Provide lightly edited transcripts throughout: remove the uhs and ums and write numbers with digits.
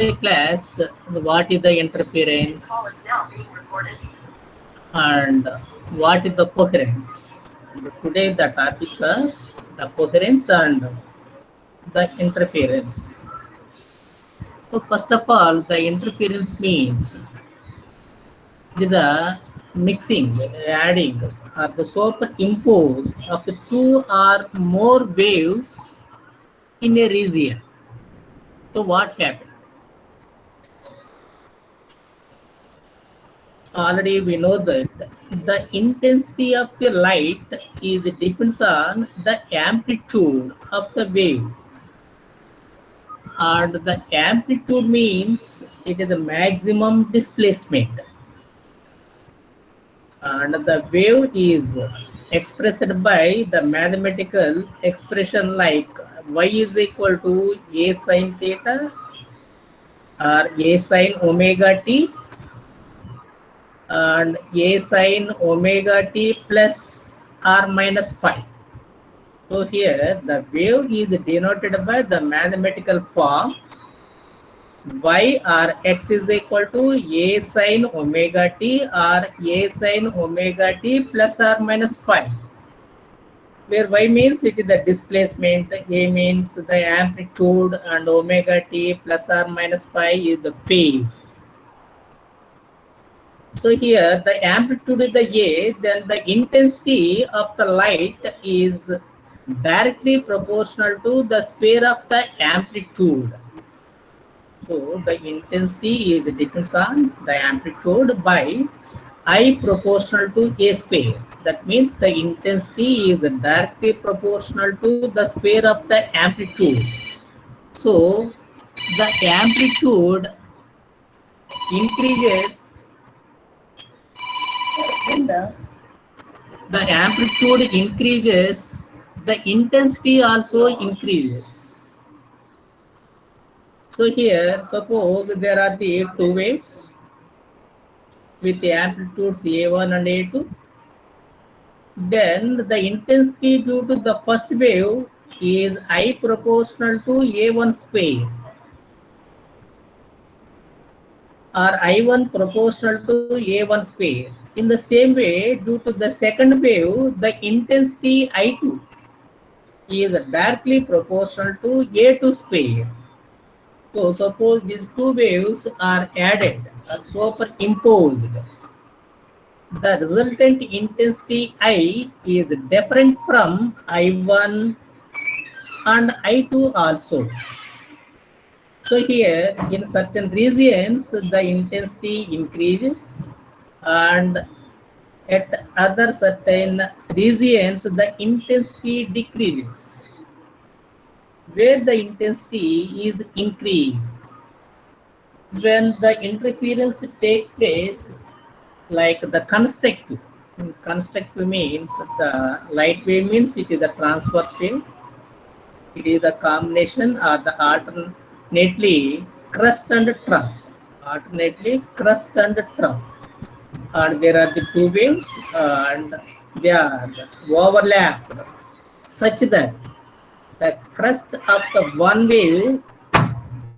class, what is the interference and what is the coherence. Today the topics are the coherence and the interference. So first of all, the interference means the mixing, adding, or the superimpose of the two or more waves in a region. So what happened? Already we know that the intensity of the light is depends on the amplitude of the wave, and the amplitude means it is the maximum displacement, and the wave is expressed by the mathematical expression like y is equal to a sine theta or a sine omega t and a sine omega t plus or minus phi. So here the wave is denoted by the mathematical form y or x is equal to a sine omega t or a sine omega t plus or minus phi, where y means it is the displacement, a means the amplitude, and omega t plus or minus phi is the phase. So here the amplitude is the A, then the intensity of the light is directly proportional to the square of the amplitude. So the intensity is depends on the amplitude by I proportional to A square. That means the intensity is directly proportional to the square of the amplitude. So the amplitude increases when the amplitude increases, the intensity also increases. So here, suppose there are the two waves with the amplitudes A1 and A2. Then the intensity due to the first wave is I proportional to A1 square, or I1 proportional to A1 square. In the same way, due to the second wave, the intensity I2 is directly proportional to A2 square. So suppose these two waves are added or superimposed, the resultant intensity I is different from I1 and I2 also. So here in certain regions the intensity increases, and at other certain regions the intensity decreases. Where the intensity is increased, when the interference takes place, like the constructive. Constructive means the light wave means it is the transverse wave. It is the combination or the alternately crust and trough. Alternately crust and trough. And there are the two waves and they are overlapped such that the crust of the one wave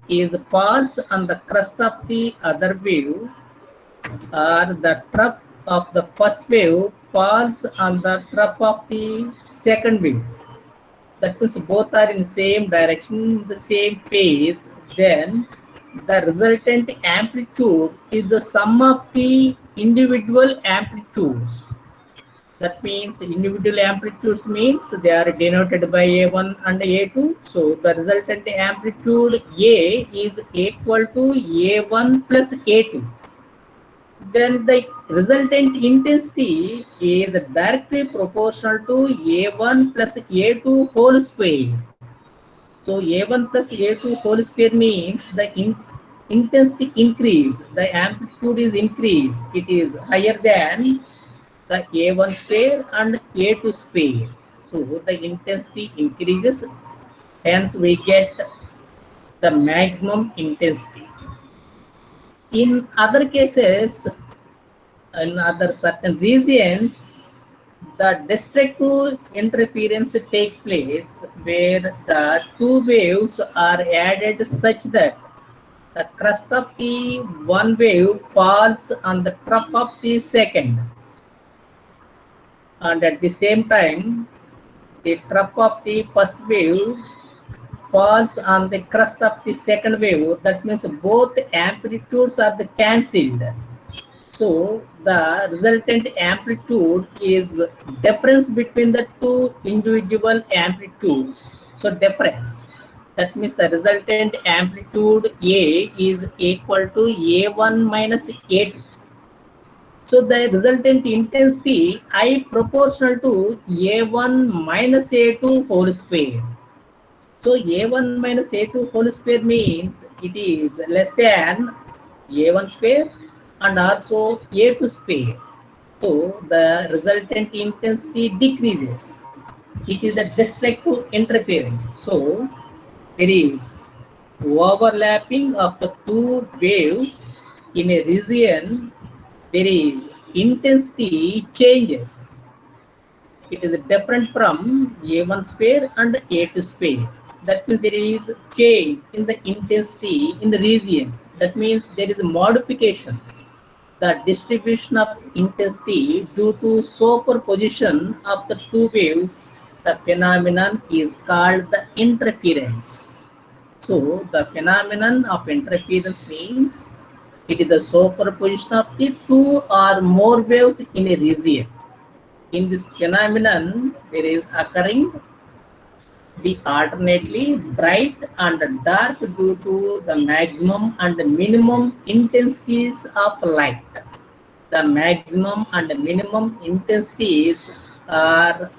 is falls on the crust of the other wave, or the trough of the first wave falls on the trough of the second wave. That means both are in same direction, the same phase. Then the resultant amplitude is the sum of the individual amplitudes. That means individual amplitudes means they are denoted by A1 and A2. So the resultant amplitude A is equal to A1 plus A2. Then the resultant intensity is directly proportional to A1 plus A2 whole square. So A1 plus A2 whole square means the intensity increase, the amplitude is increased. It is higher than the A1 square and A2 square. So the intensity increases, hence we get the maximum intensity. In other cases, in other certain regions, the destructive interference takes place where the two waves are added such that The crest of the one wave falls on the trough of the second, and at the same time, the trough of the first wave falls on the crest of the second wave. That means both amplitudes are cancelled. So the resultant amplitude is difference between the two individual amplitudes. So difference. That means the resultant amplitude A is equal to A1 minus A2. So the resultant intensity I proportional to A1 minus A2 whole square. So A1 minus A2 whole square means it is less than A1 square and also A2 square. So the resultant intensity decreases. It is the destructive interference. So there is overlapping of the two waves in a region. There is intensity changes. It is different from A1 square and A2 square. That means there is change in the intensity in the regions. That means there is a modification. The distribution of intensity due to superposition of the two waves, the phenomenon is called the interference. So the phenomenon of interference means it is the superposition of the two or more waves in a region. In this phenomenon, there is occurring the alternately bright and dark due to the maximum and the minimum intensities of light. The maximum and minimum intensities are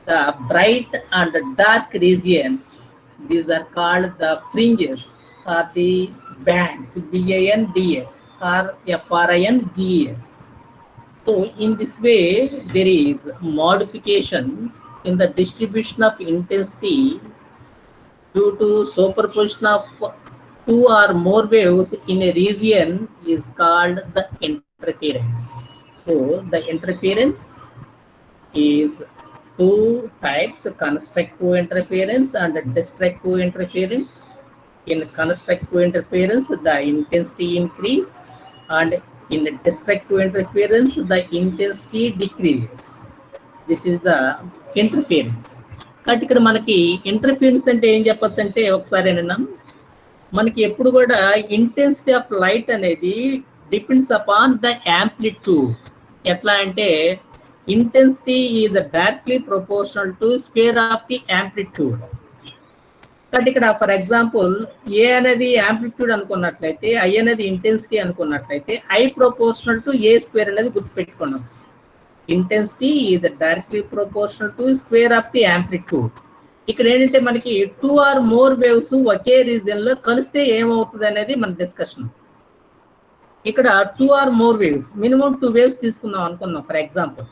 the bright and dark regions. These are called the fringes or the bands, BANDS or FRINGES. So in this way, there is modification in the distribution of intensity due to superposition of two or more waves in a region is called the interference. So the interference is two types, constructive interference and destructive interference. In constructive interference, the intensity increase, and in destructive interference, the intensity decreases. This is the interference. కాబట్టి ఇక్కడ మనకి interference అంటే ఏం చెప్పచ్చు అంటే ఒకసారి విన్నాం, మనకి ఎప్పుడు కూడా ఇంటెన్సిటీ ఆఫ్ లైట్ అనేది డిపెండ్స్ అపాన్ ద యాంప్లిట్యూడ్. ఎట్లా అంటే intensity is directly proportional to square of the amplitude. కాబట్టి ఇక్కడ ఫర్ ఎగ్జాంపుల్ ఏ అనేది యాంప్లిట్యూడ్ అనుకున్నట్లయితే ఐ అనేది ఇంటెన్సిటీ అనుకున్నట్లయితే I proportional to A square అనేది గుర్తుపెట్టుకున్నాం. Intensity is directly proportional to square of the amplitude. ఇక్కడ ఏంటంటే మనకి టూ ఆర్ మోర్ వేవ్స్ ఒకే రీజియన్ లో కలిస్తే ఏమవుతుంది అనేది మన డిస్కషన్. ఇక్కడ two or more waves, minimum two waves తీసుకుందాం అనుకుందాం ఫర్ ఎగ్జాంపుల్.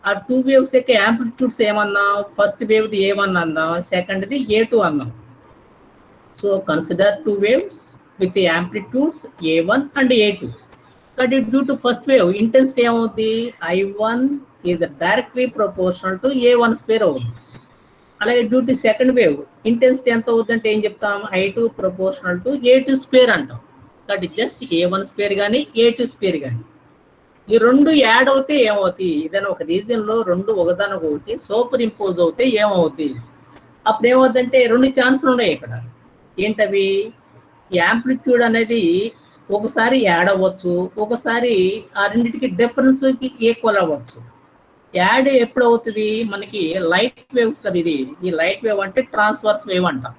ఆ టూ వేవ్స్ యొక్క యాంప్లిట్యూడ్స్ ఏమన్నా, ఫస్ట్ వేవ్ది A1 అందాం, సెకండ్ది A2 అందాం. So consider two waves with amplitudes A1 and A2. కాబట్టి due to first wave intensity ఏమవుతుంది, I1 is directly proportional to A1 square అవుతుంది. అలాగే due to second wave intensity ఎంత అవుతుంది అంటే ఏం చెప్తాం, I2 proportional to A2 square అంటాం. కాబట్టి జస్ట్ A1 స్క్వేర్ కానీ A2 స్క్వేర్ కానీ ఈ రెండు యాడ్ అవుతే ఏమవుతాయి, ఏదైనా ఒక రీజియన్ లో రెండు ఒకదానికి ఒకటి సూపర్ ఇంపోజ్ అవుతే ఏమవుతుంది, అప్పుడు ఏమవుతుందంటే రెండు ఛాన్సులు ఉన్నాయి ఇక్కడ. ఏంటవి, యాంప్లిట్యూడ్ అనేది ఒకసారి యాడ్ అవ్వచ్చు, ఒకసారి ఆ రెండింటికి డిఫరెన్స్ ఈక్వల్ అవ్వచ్చు. యాడ్ ఎప్పుడు అవుతుంది, మనకి లైట్ వేవ్స్ కదా ఇది, ఈ లైట్ వేవ్ అంటే ట్రాన్స్వర్స్ వేవ్ అంటాం.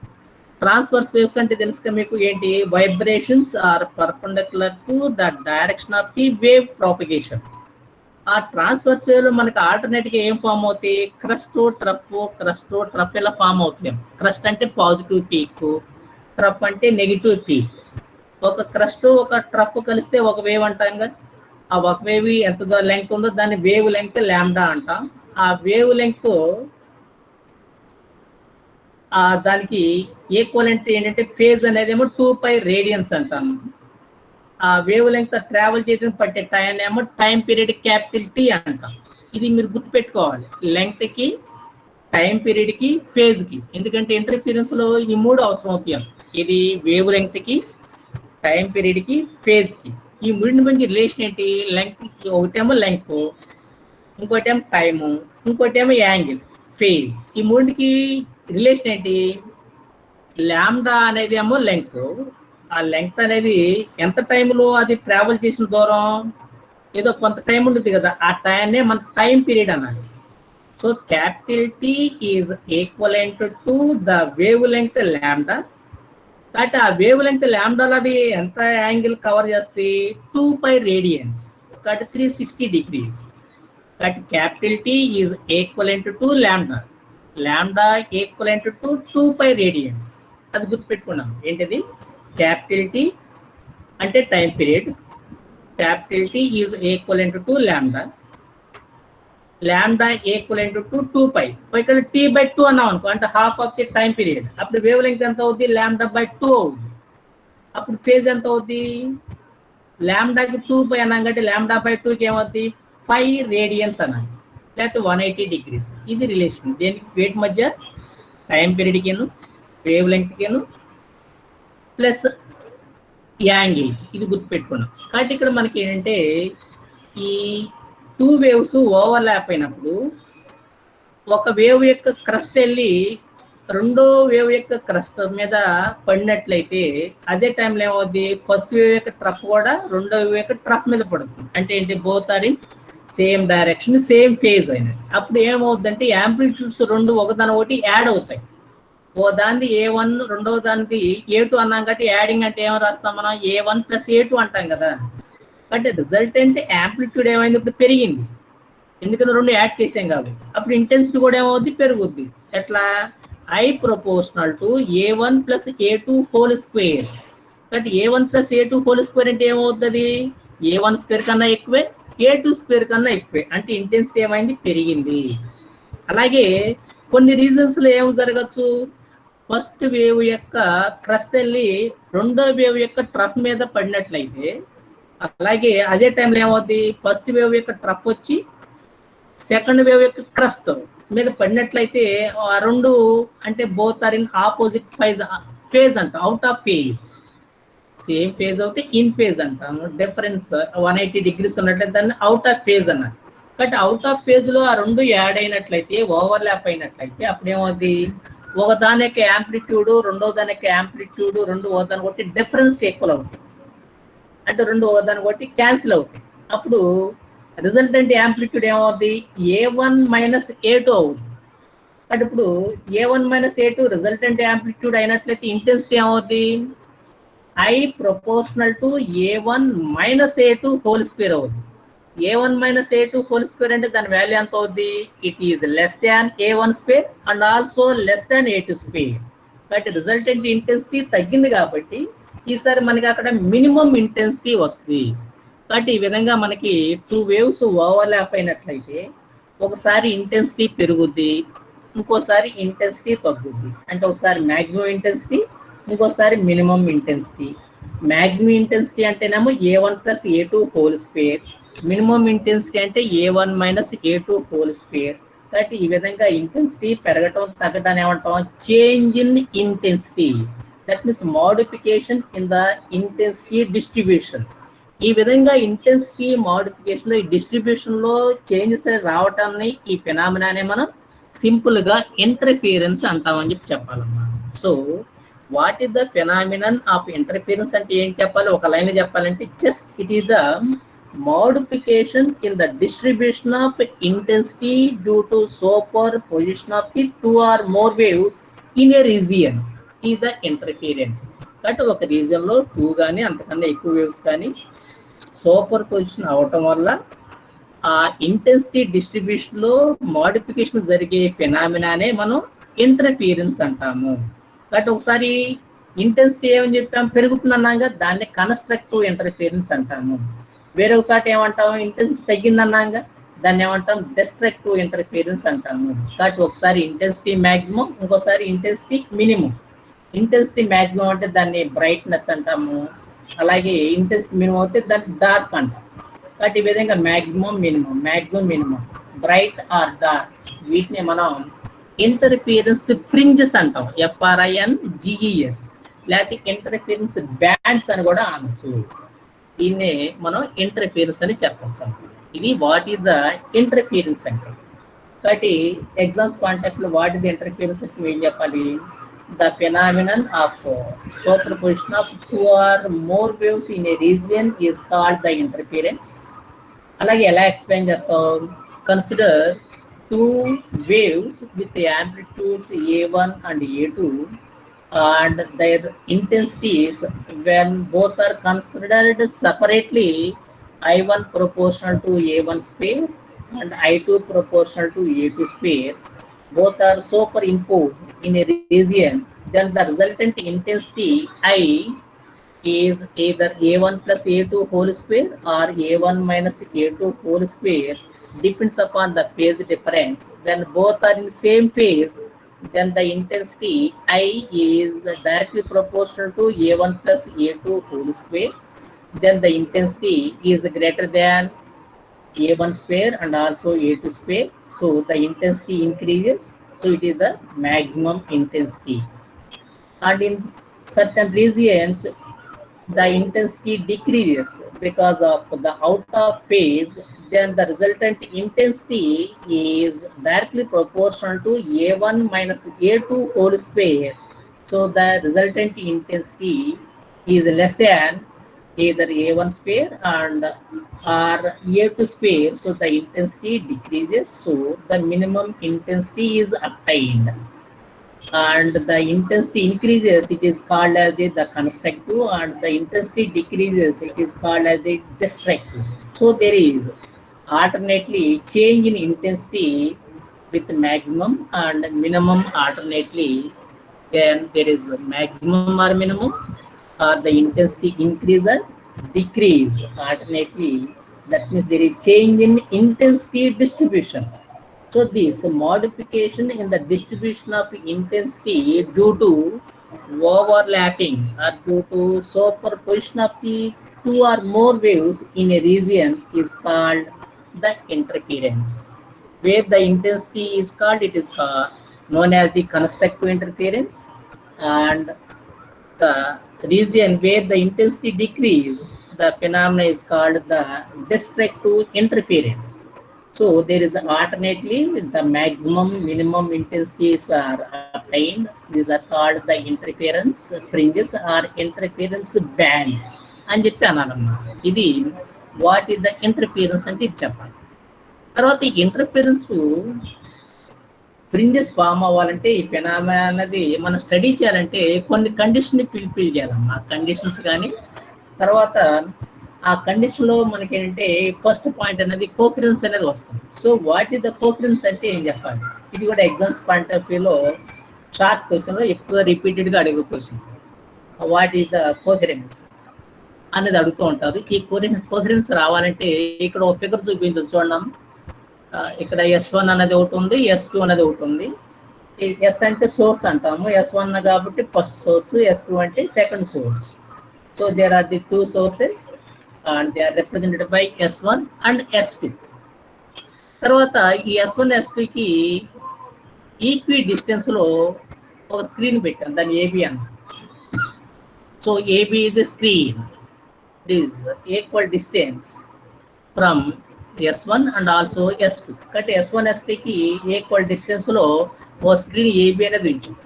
ట్రాన్స్వర్స్ వేవ్స్ అంటే తెలుసుగా మీకు ఏంటి, vibrations are perpendicular to the direction of the wave propagation. ఆ ట్రాన్స్వర్స్ వేవ్ లో మనకి ఆల్టర్నేట్ గా ఏం ఫామ్ అవుతాయి, క్రస్టో ట్రఫ్ ఇలా ఫామ్ అవుతుంది. క్రస్ట్ అంటే పాజిటివ్ పీక్, ట్రఫ్ అంటే నెగిటివ్ పీక్. ఒక క్రస్ట్ ఒక ట్రఫ్ కలిస్తే ఒక వేవ్ అంటాం కదా, ఆ ఒక వేవ్ ఎంత లెంగ్త్ ఉందో దాన్ని వేవ్ లెంగ్త్ లాంబ్డా అంటాం. ఆ వేవ్ లెంగ్త్ దానికి ఈక్వలెంట్ ఏంటంటే ఫేజ్ అనేది ఏమో 2π రేడియన్స్ అంటాను. ఆ వేవ్ లెంగ్త్ ట్రావెల్ చేయడానికి పట్టే టైం ఏమో టైం పీరియడ్ క్యాపిటల్ T అంటాం. ఇది మీరు గుర్తుపెట్టుకోవాలి, లెంగ్త్ కి, టైం పీరియడ్ కి, ఫేజ్ కి. ఎందుకంటే ఇంటర్ఫిరెన్స్ లో ఈ మూడు అవసరం అవుతాయి. ఇది వేవ్ లెంగ్త్ కి, టైం పీరియడ్కి ఫేజ్కి. ఈ మూడింటి మధ్య రిలేషన్ ఏంటి? లెంగ్త్. ఒకటేమో లెంగ్త్, ఇంకోటేమో టైము, ఇంకోటేమో యాంగిల్ ఫేజ్. ఈ మూడింటికి రిలేషన్ ఏంటి? ల్యాండా అనేది ఏమో లెంగ్త్. ఆ లెంగ్త్ అనేది ఎంత టైంలో అది ట్రావెల్ చేసిన దూరం, ఏదో కొంత టైం ఉంటుంది కదా, ఆ టైంనే మన టైం పీరియడ్ అన్నది. So capital T is equivalent to the wave length ల్యాండా. కాబట్టి ఆ వేవ్ లెంగ్త్ ల్యాండాలో అది ఎంత యాంగిల్ కవర్ చేస్తుంది? 2π రేడియన్స్. కాబట్టి 360 degrees. కాబట్టి capital T is equivalent to lambda. ల్యాండా ఈక్వలెంట్ టు 2π రేడియన్స్. అది గుర్తుపెట్టుకున్నాం. ఏంటిది? క్యాపిటల్ టీ అంటే time period. Capital T is equivalent to lambda. ల్యాండా ఈక్వలెంట్ టు 2π. ఇక్కడ t/2 అన్నాం అనుకో, అంటే half of the time period. అప్పుడు వేవ్ లెంగ్త్ ఎంత అవుద్ది? λ/2 అవుద్ది. అప్పుడు ఫేజ్ ఎంత అవుద్ది? ల్యాండాకి 2π అన్నాం కాబట్టి λ/2కి ఏమవుద్ది? 5 రేడియన్స్ అన్నాం, లేకపోతే 180 degrees. ఇది రిలేషన్ దేనికి? వేటి మధ్య? టైం పీరియడ్కిను వేవ్ లెంగ్త్కిను ప్లస్ యాంగిల్. ఇది గుర్తుపెట్టుకున్నాం. కాబట్టి ఇక్కడ మనకి ఏంటంటే ఈ 2 వేవ్స్ ఓవర్లాప్ అయినప్పుడు ఒక వేవ్ యొక్క క్రస్ట్ వెళ్ళి రెండో వేవ్ యొక్క క్రస్ట్ మీద పడినట్లయితే అదే టైంలో ఏమవుద్ది? ఫస్ట్ వేవ్ యొక్క ట్రఫ్ కూడా రెండో వేవ్ యొక్క ట్రఫ్ మీద పడుతుంది. అంటే ఏంటి? Both are in same direction, same phase అయినది. అప్పుడు ఏమవుద్దంటే యాంప్లిట్యూడ్స్ రెండు ఒకదాని ఒకటి యాడ్ అవుతాయి. ఓ దానిది A1, రెండవ దానిది A2 అన్నాం కాబట్టి యాడింగ్ అంటే ఏమో రాస్తాం మనం? A1 + A2 అంటాం కదా. అంటే రిజల్టెంట్ యాంప్లిట్యూడ్ ఏమైంది? ఇప్పుడు పెరిగింది, ఎందుకంటే రెండు యాడ్ చేసాం కాబట్టి. అప్పుడు ఇంటెన్సిటీ కూడా ఏమవుద్ది? పెరుగుద్ది. ఎట్లా? I proportional to A1 + A2 whole square. కాబట్టి A1 + A2 హోల్ స్క్వేర్ అంటే ఏమవుతుంది? A1 స్క్వేర్ కన్నా ఎక్కువే, A2 స్క్వేర్ కన్నా ఎక్కువే. అంటే ఇంటెన్సిటీ ఏమైంది? పెరిగింది. అలాగే కొన్ని రీజన్స్లో ఏం జరగచ్చు? ఫస్ట్ వేవ్ యొక్క క్రస్ట్ వెళ్ళి రెండో వేవ్ యొక్క ట్రఫ్ మీద పడినట్లయితే, అలాగే అదే టైంలో ఏమవుద్ది? ఫస్ట్ వేవ్ యొక్క ట్రఫ్ వచ్చి సెకండ్ వేవ్ యొక్క క్రస్ట్ మీద పడినట్లయితే ఆ రెండు అంటే both are in opposite phase అంట, out of phase. Same phase అవుతే ఇన్ ఫేజ్ అంటాము. డిఫరెన్స్ 180 degrees ఉన్నట్లయితే దాన్ని అవుట్ ఆఫ్ ఫేజ్ అన్నారు. బట్ అవుట్ ఆఫ్ ఫేజ్ లో ఆ రెండు యాడ్ అయినట్లయితే, ఓవర్లాప్ అయినట్లయితే అప్పుడు ఏమవుద్ది? ఒక దాని యొక్క యాంప్లిట్యూడ్ రెండో దాని యొక్క యాంప్లిట్యూడ్ రెండు ఒకదాని కొట్టి డిఫరెన్స్ ఈక్వల్ అవుతాయి. అంటే రెండు ఒకదాని కొట్టి క్యాన్సిల్ అవుతాయి. అప్పుడు రిజల్టెంట్ యాంప్లిట్యూడ్ ఏమవుద్ది? A1 - A2 అవుద్ది. అంటే ఇప్పుడు A1 - A2 రిజల్టెంట్ యాంప్లిట్యూడ్ అయినట్లయితే ఇంటెన్సిటీ ఏమవుద్ది? I proportional to A1 - A2 whole square అవుద్ది. A1 - A2 హోల్ స్క్వేర్ అంటే దాని వాల్యూ ఎంత అవుద్ది? It is less than A1 square and also less than A2 square. కాబట్టి రిజల్టెంట్ ఇంటెన్సిటీ తగ్గింది కాబట్టి ఈసారి మనకి అక్కడ మినిమం ఇంటెన్సిటీ వస్తుంది. కాబట్టి ఈ విధంగా మనకి 2 వేవ్స్ ఓవర్లాప్ అయినట్లయితే ఒకసారి ఇంటెన్సిటీ పెరుగుద్ది, ఇంకోసారి ఇంటెన్సిటీ తగ్గుద్ది. అంటే ఒకసారి మ్యాక్సిమం ఇంటెన్సిటీ, ఇంకోసారి మినిమం ఇంటెన్సిటీ. మ్యాక్సిమం ఇంటెన్సిటీ అంటేనేమో A1 + A2 whole square, minimum intensity అంటే A1 - A2 హోల్ స్క్వేర్. కాబట్టి ఈ విధంగా ఇంటెన్సిటీ పెరగటం తగ్గటాన్ని ఏమంటాం? Change in intensity. That means modification in the intensity distribution. ఈ విధంగా ఇంటెన్సిటీ మోడిఫికేషన్ ఈ డిస్ట్రిబ్యూషన్ లో చేంజెస్ రావటాన్ని, ఈ ఫినామినానే మనం సింపుల్ గా ఇంటర్ఫియరెన్స్ అంటామని చెప్పాలన్నమాట. So what is the phenomenon of interference అంటే ఏం చెప్పాలి? ఒక లైన్ చెప్పాలంటే just it is the modification in the distribution of intensity due to superposition of the 2 or more waves in a region is the interference. కాబట్టి ఒక region లో 2 కానీ అంతకన్నా ఎక్కువ వేవ్స్ కానీ సూపర్ పొజిషన్ అవటం వల్ల ఆ ఇంటెన్సిటీ డిస్ట్రిబ్యూషన్ లో మోడిఫికేషన్ జరిగే ఫినామినానే మనం ఇంటర్ఫియరెన్స్ అంటాము. కాబట్టి ఒకసారి ఇంటెన్సిటీ ఏమని చెప్పాము? పెరుగుతుంది అన్నాగా, దాన్ని కన్స్ట్రక్టివ్ ఇంటర్ఫియరెన్స్ అంటాము. వేరే ఒకసారి ఏమంటాము? ఇంటెన్సిటీ తగ్గిందన్నాగా, దాన్ని ఏమంటాం? డిస్ట్రక్టివ్ ఇంటర్ఫియరెన్స్ అంటాము. కాబట్టి ఒకసారి ఇంటెన్సిటీ మ్యాక్సిమం, ఇంకోసారి ఇంటెన్సిటీ మినిమం. ఇంటెన్సిటీ మ్యాక్సిమం అంటే దాన్ని బ్రైట్నెస్ అంటాము, అలాగే ఇంటెన్సిటీ మినిమం అయితే దాన్ని డార్క్ అంటాం. కాబట్టి ఈ విధంగా maximum minimum, bright or dark, వీటిని మనం ఇంటర్ఫియరెన్స్ ఫ్రింజెస్ అంటాం. FRINGES. లేకపోతే ఇంటర్ఫిరెన్స్ బ్యాండ్స్ అని కూడా అనొచ్చు. దీన్నే మనం ఇంటర్ఫిరెన్స్ అని చెప్పచ్చు. ఇది వాట్ ఈస్ ద ఇంటర్ఫిరెన్స్ అంటే. కాబట్టి exams point of view what is the interference అంటే ఏం చెప్పాలి? The phenomenon of superposition of two or more waves in a region is called the interference. అలాగే ఎలా ఎక్స్ప్లెయిన్ చేస్తాం? Consider two waves with the amplitudes A1 and A2 and their intensities when both are considered separately, I1 proportional to A1 square and I2 proportional to A2 square, both are superimposed in a region, then the resultant intensity I is either A1 plus A2 whole square or A1 minus A2 whole square, depends upon the phase difference. When both are in same phase, then the intensity I is directly proportional to A1 plus A2 whole square. Then the intensity is greater than A1 square and also A2 square. So the intensity increases. So it is the maximum intensity. And in certain regions, the intensity decreases because of the out of phase. Then the resultant intensity is directly proportional to A1 minus A2 whole square. So the resultant intensity is less than either A1 square and or A2 square. So the intensity decreases. So the minimum intensity is attained. And the intensity increases, it is called as the constructive, and the intensity decreases, it is called as the destructive. So there is alternately change in intensity with maximum and minimum alternately. Then there is maximum or minimum, or the intensity increase or decrease alternately. That means there is change in intensity distribution. So this modification in the distribution of intensity due to overlapping or due to superposition of the two or more waves in a region is called the interference. Where the intensity is called, it is known as the constructive interference, and the region where the intensity decrease, the phenomena is called the destructive interference. So there is alternately the maximum minimum intensities are attained. These are called the interference fringes or interference bands అని చెప్పి అన్నానమ్మా. ఇది what is the interference అంటే ఇది చెప్పాలి. తర్వాత ఈ interference fringes form అవ్వాలంటే ఈ ఫెనామినా అన్నది మనం స్టడీ చేయాలంటే కొన్ని కండిషన్ ఫిల్ చేయాలమ్మా. కండిషన్స్ కానీ తర్వాత ఆ కండిషన్లో మనకి ఏంటంటే ఫస్ట్ పాయింట్ అనేది కోకరెన్స్ అనేది వస్తుంది. సో వాట్ ఈస్ ద కోకరెన్స్ అంటే ఏం చెప్పాలి? ఇది కూడా ఎగ్జామ్స్ పాయింట్ ఆఫ్ వ్యూలో షార్ట్ క్వశ్చన్లో ఎక్కువ రిపీటెడ్గా అడిగే క్వశ్చన్. వాట్ ఈస్ ద కోకరెన్స్ అనేది అడుగుతూ ఉంటారు. ఈ కోకరెన్స్ రావాలంటే ఇక్కడ ఒక ఫిగర్ చూపించు చూడండి. ఇక్కడ S1 అనేది ఒకటి ఉంది, S2 అనేది ఒకటి ఉంది. ఎస్ అంటే సోర్స్ అంటాము, S1 కాబట్టి ఫస్ట్ సోర్స్, S2 అంటే second source. So there are the two sources and they are represented by S1 and S2. తర్వాత ఈ S1 S2 కి ఈక్వి డిస్టెన్స్ లో ఒక స్క్రీన్ పెట్టాం, దాన్ని AB అన్న. So AB is a screen. It is equal distance from S1 and also S2. కాబట్టి S1 S2 కి ఈక్వల్ డిస్టెన్స్ లో ఒక స్క్రీన్ AB అనేది ఉంచాం.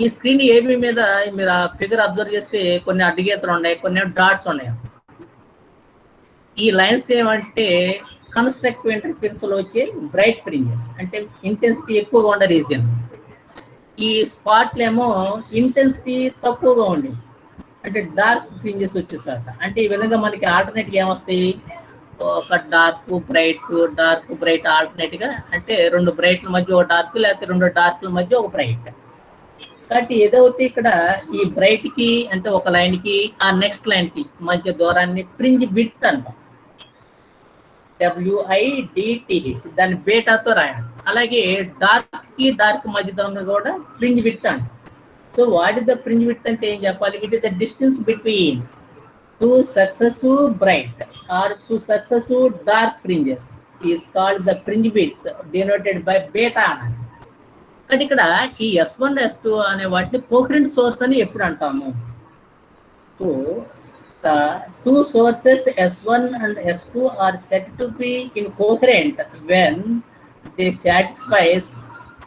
ఈ స్క్రీన్ AB మీద మీరు ఆ ఫిగర్ అబ్జర్వ్ చేస్తే కొన్ని అడ్డుగీతలు ఉన్నాయి, కొన్ని డాట్స్ ఉన్నాయి. ఈ లైన్స్ ఏమంటే కన్స్ట్రక్టివ్ ఇంటర్ఫిరెన్స్ లో వచ్చే బ్రైట్ ఫ్రింజెస్, అంటే ఇంటెన్సిటీ ఎక్కువగా ఉండే రీజియన్. ఈ స్పాట్లు ఏమో ఇంటెన్సిటీ తక్కువగా ఉండి అంటే డార్క్ ఫ్రింజెస్ వచ్చేసాక. అంటే ఈ విధంగా మనకి ఆల్టర్నేట్గా ఏమొస్తాయి? ఒక డార్క్ బ్రైట్ ఆల్టర్నేట్గా, అంటే రెండు బ్రైట్ల మధ్య ఒక డార్క్, లేకపోతే రెండు డార్క్ల మధ్య ఒక బ్రైట్. కాబట్టి ఏదైతే ఇక్కడ ఈ బ్రైట్ కి అంటే ఒక లైన్ కి ఆ నెక్స్ట్ లైన్ కి మధ్య దూరాన్ని ఫ్రింజ్ విడ్త్ అంటాం, WIDTH, దాన్ని బేటాతో రాయాలి. అలాగే డార్క్ కి డార్క్ మధ్య దూరం కూడా ఫ్రింజ్ విడ్త్ అంటాం. So what is the fringe width అంటే ఏం చెప్పాలి? It is the distance between two successive bright or two successive dark fringes is called the fringe width denoted by beta అనాలి. కానీ ఇక్కడ ఈ S1 S2 అనే వాటిని కోహరెంట్ సోర్స్ అని ఎప్పుడు అంటాము? So the two sources S1 and S2 are said to be incoherent when they satisfies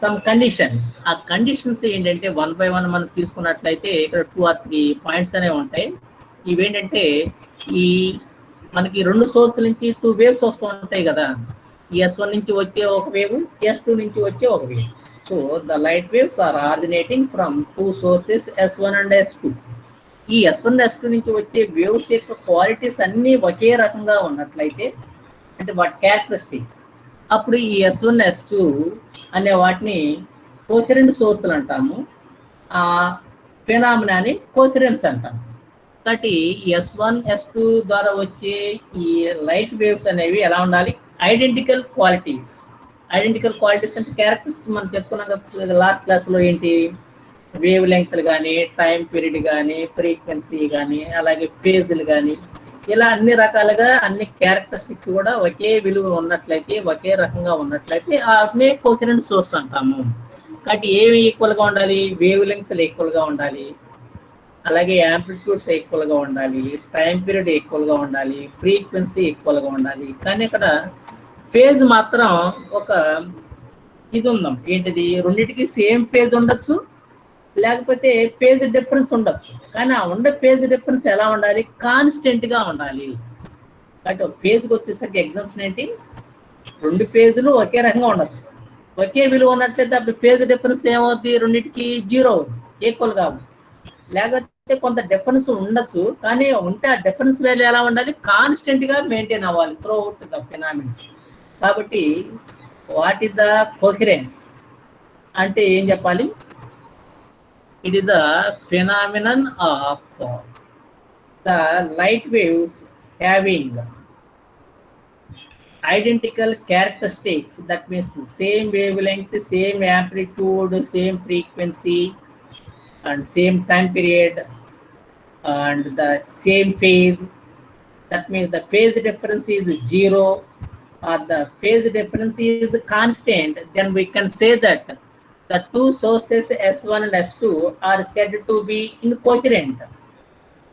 some conditions. ఆ కండిషన్స్ ఏంటంటే వన్ బై వన్ మనం తీసుకున్నట్లయితే ఇక్కడ 2 or 3 పాయింట్స్ అనేవి ఉంటాయి. ఇవేంటంటే ఈ మనకి రెండు సోర్సుల నుంచి 2 వేవ్స్ వస్తూ ఉంటాయి కదా. S1 నుంచి వచ్చే ఒక వేవ్, S2 నుంచి వచ్చే ఒక wave. So the light waves are originating from 2 sources S1 and S2. ఈ S1 S2 నుంచి వచ్చే వేవ్స్ యొక్క క్వాలిటీస్ అన్నీ ఒకే రకంగా ఉన్నట్లయితే, అంటే వాటి క్యారెక్టరిస్టిక్స్, అప్పుడు ఈ S1 S2 అనే వాటిని కోహరెంట్ సోర్సులు అంటాము. ఆ ఫెనామినాని కోహరెన్స్ అంటాము. కాబట్టి S1 S2 ద్వారా వచ్చే ఈ లైట్ వేవ్స్ అనేవి ఎలా ఉండాలి? Identical qualities. ఐడెంటికల్ క్వాలిటీస్ అంటే క్యారెక్టరిస్టిక్స్ మనం చెప్పుకున్నాం కదా లాస్ట్ క్లాస్లో. ఏంటి? వేవ్ లెంగ్త్లు కానీ, టైం పీరియడ్ కానీ, ఫ్రీక్వెన్సీ కానీ, అలాగే ఫేజ్లు కానీ, ఇలా అన్ని రకాలుగా అన్ని క్యారెక్టరిస్టిక్స్ కూడా ఒకే విలువ ఉన్నట్లయితే, ఒకే రకంగా ఉన్నట్లయితే వాటినే కోహరెంట్ సోర్స్ అంటాము. కాబట్టి ఏవి ఈక్వల్గా ఉండాలి? వేవ్ లెంగ్త్స్ ఈక్వల్గా ఉండాలి, అలాగే యాంప్లిట్యూడ్స్ ఈక్వల్గా ఉండాలి, టైం పీరియడ్ ఈక్వల్గా ఉండాలి, ఫ్రీక్వెన్సీ ఈక్వల్గా ఉండాలి. కానీ ఇక్కడ ఫేజ్ మాత్రం ఒక ఇది ఉందాం. ఏంటిది? రెండింటికి సేమ్ ఫేజ్ ఉండొచ్చు, లేకపోతే ఫేజ్ డిఫరెన్స్ ఉండొచ్చు. కానీ ఆ ఉండే ఫేజ్ డిఫరెన్స్ ఎలా ఉండాలి? కాన్స్టెంట్గా ఉండాలి. కాబట్టి ఫేజ్కి వచ్చేసరికి ఎగ్జాంప్షన్ ఏంటి? రెండు ఫేజులు ఒకే రకంగా ఉండొచ్చు, ఒకే విలువ ఉన్నట్లయితే అప్పుడు ఫేజ్ డిఫరెన్స్ ఏమవుద్ది? రెండింటికి 0 అవుతుంది, ఈక్వల్ కాదు. లేకపోతే కొంత డిఫరెన్స్ ఉండొచ్చు, కానీ ఉంటే ఆ డిఫరెన్స్ వాల్యూ ఎలా ఉండాలి? కాన్స్టెంట్గా మెయింటైన్ అవ్వాలి త్రూ అవుట్ ద ఫినామినా. కాబట్టి వాట్ ఈస్ ద కోహరెన్స్ అంటే ఏం చెప్పాలి? It is the phenomenon of the light waves having identical characteristics. That means same wavelength, same amplitude, same frequency, and same time period, and the same phase. That means the phase difference is 0 or the phase difference is constant. Then we can say that the two sources S1 and S2 are said to be incoherent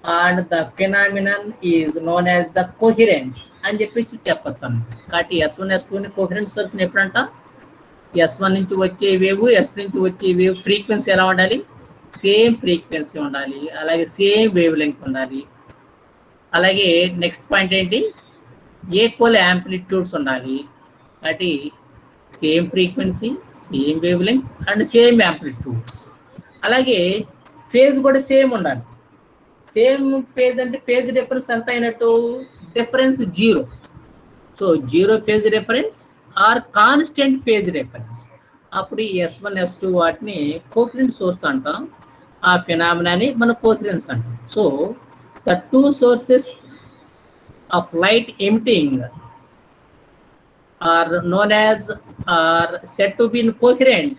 and the phenomenon is known as the coherence అని చెప్పేసి చెప్పచ్చు అన్నమాట. కాబట్టి S1 S2 ని coherent source ఎప్పుడంట? S1 నుంచి వచ్చే wave, S2 నుంచి వచ్చే వేవ్ ఫ్రీక్వెన్సీ ఎలా ఉండాలి? సేమ్ ఫ్రీక్వెన్సీ ఉండాలి, అలాగే సేమ్ వేవ్ లెంగ్త్ ఉండాలి. అలాగే నెక్స్ట్ పాయింట్ ఏంటి? ఈక్వల్ యాంప్లిట్యూడ్స్ ఉండాలి. కాబట్టి same frequency, same wavelength and same amplitudes. అలాగే ఫేజ్ కూడా సేమ్ ఉండాలి. సేమ్ ఫేజ్ అంటే ఫేజ్ డిఫరెన్స్ ఎంత అయినట్టు? Difference 0. So 0 phase difference are constant phase difference. అప్పుడు ఈ S1 S2 వాటిని కోహరెంట్ సోర్స్ అంటాం. ఆ ఫినామినాని మన కోహరెన్స్ అంటాం. So the two sources of light emitting are known as are said to be incoherent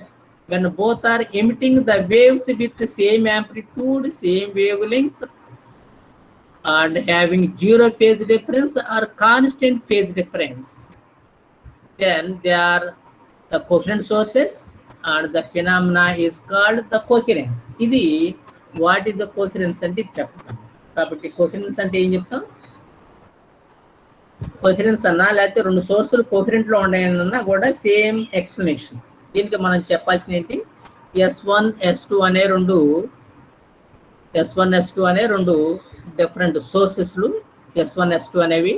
when both are emitting the waves with the same amplitude, same wavelength, and having 0 phase difference or constant phase difference. Then they are the coherent sources and the phenomena is called the coherence. ఇది what is the coherence అంటే చెప్తాం. కాబట్టి coherence అంటే ఏం చెప్తాం? Coherence అన్నా లేకపోతే రెండు సోర్సులు కోహరెంట్లో ఉన్నాయన్నా కూడా సేమ్ ఎక్స్ప్లెనేషన్. దీనికి మనం చెప్పాల్సిన ఏంటి? S1 S2 అనే రెండు డిఫరెంట్ సోర్సెస్లు. S1 S2 అనేవి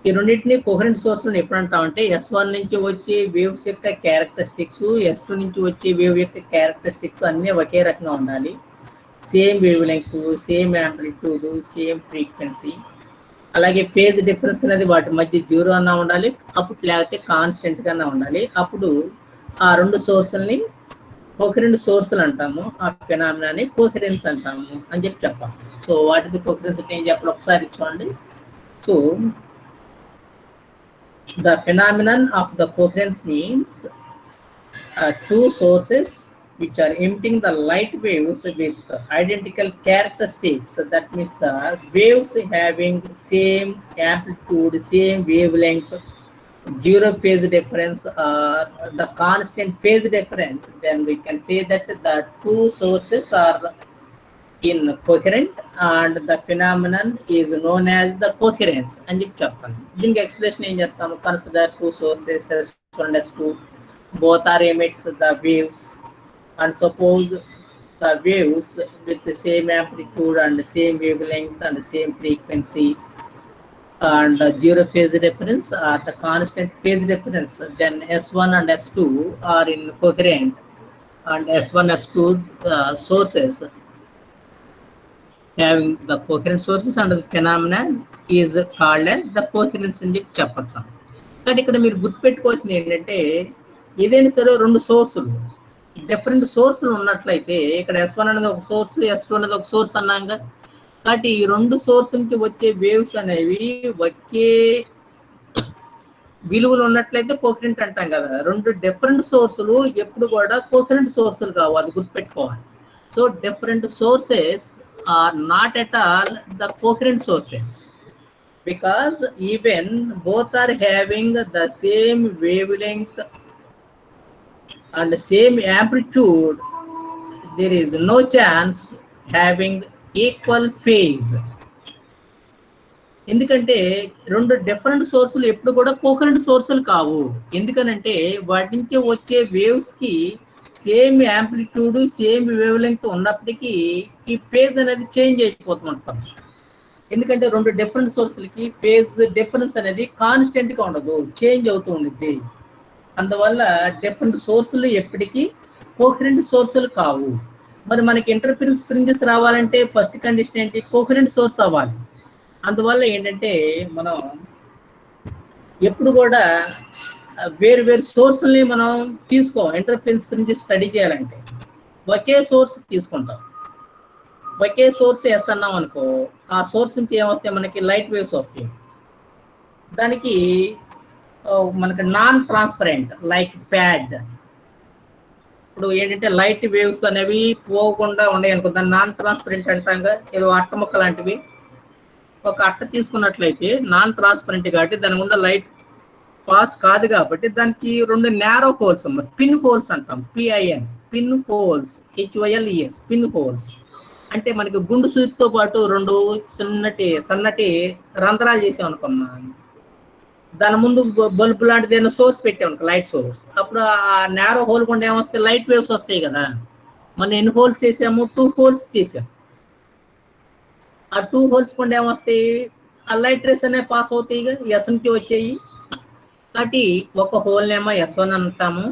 ఈ రెండింటిని కోహరెంట్ సోర్సులను ఎప్పుడు అంటామంటే S1 నుంచి వచ్చే వేవ్స్ యొక్క క్యారెక్టరిస్టిక్స్, S2 నుంచి వచ్చే వేవ్ యొక్క క్యారెక్టరిస్టిక్స్ అన్నీ ఒకే రకంగా ఉండాలి. Same wavelength, same amplitude, same frequency, అలాగే ఫేజ్ డిఫరెన్స్ అనేది వాటి మధ్య 0 అన్నా ఉండాలి, అప్పుడు లేకపోతే కాన్స్టెంట్గా ఉండాలి. అప్పుడు ఆ రెండు సోర్సుల్ని కోహరెంట్ సోర్సులు అంటాము. ఆ ఫినామినాని కోహరెన్స్ అంటాము అని చెప్పాలి. సో వాటిది కోహరెన్స్ అంటే ఏం చెప్పాలి ఒకసారి చూడండి. So the phenomenon of the coherence means two sources which are emitting the light waves with identical characteristics. That means the waves having same amplitude, same wavelength, 0 phase difference or the constant phase difference. Then we can say that the two sources are in coherent and the phenomenon is known as the coherence అని చెప్పి చెప్పాలి. దీనికి explanation ఏం చేస్తాము? Consider two sources S1 S2 both are emits the waves and suppose the waves with the same amplitude and the same wavelength and the same frequency and zero phase difference or the constant phase difference, then S1 and S2 are in coherent and S1 S2 sources having the coherent sources and the phenomenon is called as the coherence అని చెప్పి చెప్పచ్చు. కానీ ఇక్కడ మీరు గుర్తుపెట్టుకోవాల్సింది ఏంటంటే ఏదైనా సరే రెండు సోర్సులు డిఫరెంట్ సోర్సులు ఉన్నట్లయితే ఇక్కడ S1 అనేది ఒక సోర్స్, S2 అనేది ఒక సోర్స్ అన్నాక, కాబట్టి ఈ రెండు సోర్సులకి వచ్చే వేవ్స్ అనేవి ఒకే విలువలు ఉన్నట్లయితే కోహరెంట్ అంటాం కదా. రెండు డిఫరెంట్ సోర్సులు ఎప్పుడు కూడా కోహరెంట్ సోర్సులు కావు, అది గుర్తుపెట్టుకోవాలి. So different sources are not at all the coherent sources because even both are having the same wavelength and the same amplitude, there is no chance having equal phase. ఎందుకంటే రెండు different సోర్సులు ఎప్పుడు కూడా coherent సోర్సులు కావు. ఎందుకనంటే వాటి నుంచి వచ్చే వేవ్స్కి same amplitude same wavelength ఉన్నప్పటికీ ఈ ఫేజ్ అనేది చేంజ్ అయిపోతుంటాం. ఎందుకంటే రెండు డిఫరెంట్ సోర్సులకి ఫేజ్ డిఫరెన్స్ అనేది కాన్స్టెంట్గా ఉండదు, చేంజ్ అవుతూ ఉంటుంది. అందువల్ల డిఫరెంట్ సోర్సులు ఎప్పటికీ కోహరెంట్ సోర్సులు కావు. మరి మనకి ఇంటర్ఫరెన్స్ ఫ్రింజెస్ రావాలంటే ఫస్ట్ కండిషన్ ఏంటి? కోహరెంట్ సోర్స్ అవ్వాలి. అందువల్ల ఏంటంటే మనం ఎప్పుడు కూడా వేరు వేరు సోర్సుల్ని మనం తీసుకో ఇంటర్ఫరెన్స్ ఫ్రింజెస్ స్టడీ చేయాలంటే ఒకే సోర్స్ తీసుకుంటాం. ఒకే సోర్స్ ఎస్ అన్నాం అనుకో, ఆ సోర్స్ నుంచి ఏమొస్తాయి? మనకి లైట్ వేవ్స్ వస్తాయి. దానికి మనకి నాన్ ట్రాన్స్పరెంట్ లైక్ ప్యాడ్. ఇప్పుడు ఏంటంటే లైట్ వేవ్స్ అనేవి పోకుండా ఉన్నాయి అనుకో, దాన్ని నాన్ ట్రాన్స్పరెంట్ అంటాంగా. ఏదో అట్ట ముక్క లాంటివి. ఒక అట్ట తీసుకున్నట్లయితే నాన్ ట్రాన్స్పరెంట్ కాబట్టి దాని గుండా లైట్ పాస్ కాదు కాబట్టి దానికి రెండు నేరో హోల్స్, పిన్ హోల్స్ అంటాం, PIN, pin holes, HOLES, pin holes. అంటే మనకి గుండు సూదితో పాటు రెండు సన్నటి రంధ్రాలు చేసాం అనుకున్నాం. దాని ముందు బల్బు లాంటిది ఏదైనా సోర్స్ పెట్టామనుకో, లైట్ సోర్స్, అప్పుడు ఆ నేరో హోల్ గుండా ఏమొస్తాయి? లైట్ వేవ్స్ వస్తాయి కదా. మనం ఎన్ని హోల్స్ చేసాము? 2 హోల్స్ చేసాం. ఆ 2 హోల్స్ గుండా ఏమొస్తాయి? ఆ లైట్ రేస్ అనేవి పాస్ అవుతాయి కదా, ఎస్ నుంచి వచ్చాయి. కాబట్టి ఒక హోల్ నేమో S1 అంటాము,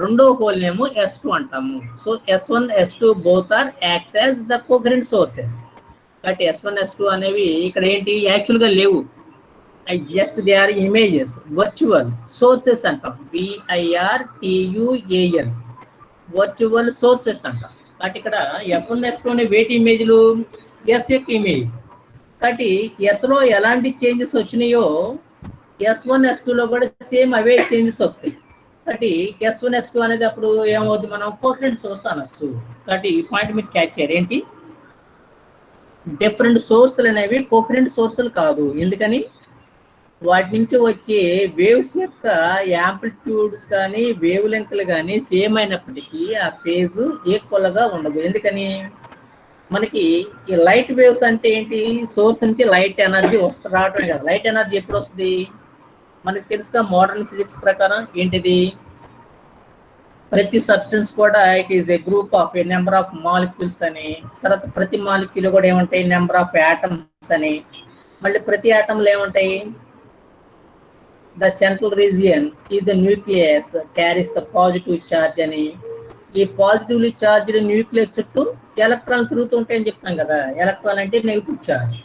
రెండో హోల్ నేమో S2 అంటాము. So S1 S2 both are acts as the coherent sources. కాబట్టి S1 S2 అనేవి ఇక్కడ ఏంటి? యాక్చువల్గా లేవు, just they are images, virtual sources అంటాం, VIRTUAL, వర్చువల్ సోర్సెస్ అంటాం. కాబట్టి ఇక్కడ S1 S2 అనే వేటి ఇమేజ్లు? S యొక్క ఇమేజ్. కాబట్టి ఎస్లో ఎలాంటి చేంజెస్ వచ్చినాయో S1 S2లో కూడా సేమ్ అవే చేంజెస్ వస్తాయి. కాబట్టి S1 S2 అనేది అప్పుడు ఏమవుతుంది? మనం కోహరెంట్ సోర్స్ అనొచ్చు. కాబట్టి ఈ పాయింట్ మీరు క్యాచ్ చేయాలి. ఏంటి? డిఫరెంట్ సోర్సులు అనేవి కోహరెంట్ సోర్సులు కాదు. ఎందుకని? వాటి నుంచి వచ్చే వేవ్స్ యొక్క యాంప్లిట్యూడ్స్ కానీ వేవ్ లెంగ్త్లు కానీ సేమ్ అయినప్పటికీ ఆ ఫేజ్ ఈక్వల్గా ఉండదు. ఎందుకని? మనకి ఈ లైట్ వేవ్స్ అంటే ఏంటి? సోర్స్ నుంచి లైట్ ఎనర్జీ రావటం కదా. లైట్ ఎనర్జీ ఎప్పుడు వస్తుంది? మనకి తెలుసుగా మోడర్న్ ఫిజిక్స్ ప్రకారం ఏంటిది? ప్రతి సబ్స్టెన్స్ కూడా it is a group of A number of molecules అని, తర్వాత ప్రతి మాలిక్యూల్ కూడా ఏముంటాయి? నెంబర్ ఆఫ్ యాటమ్స్ అని, మళ్ళీ ప్రతి యాటంలో ఏముంటాయి? ద సెంట్రల్ రీజియన్ ఈ the nucleus carries the positive charge అని. ఈ పాజిటివ్లీ ఛార్జ్డ్ న్యూక్లియస్ చుట్టూ ఎలక్ట్రాన్లు తిరుగుతూ ఉంటాయని చెప్తాం కదా. ఎలక్ట్రాన్ అంటే నెగిటివ్ ఛార్జ్,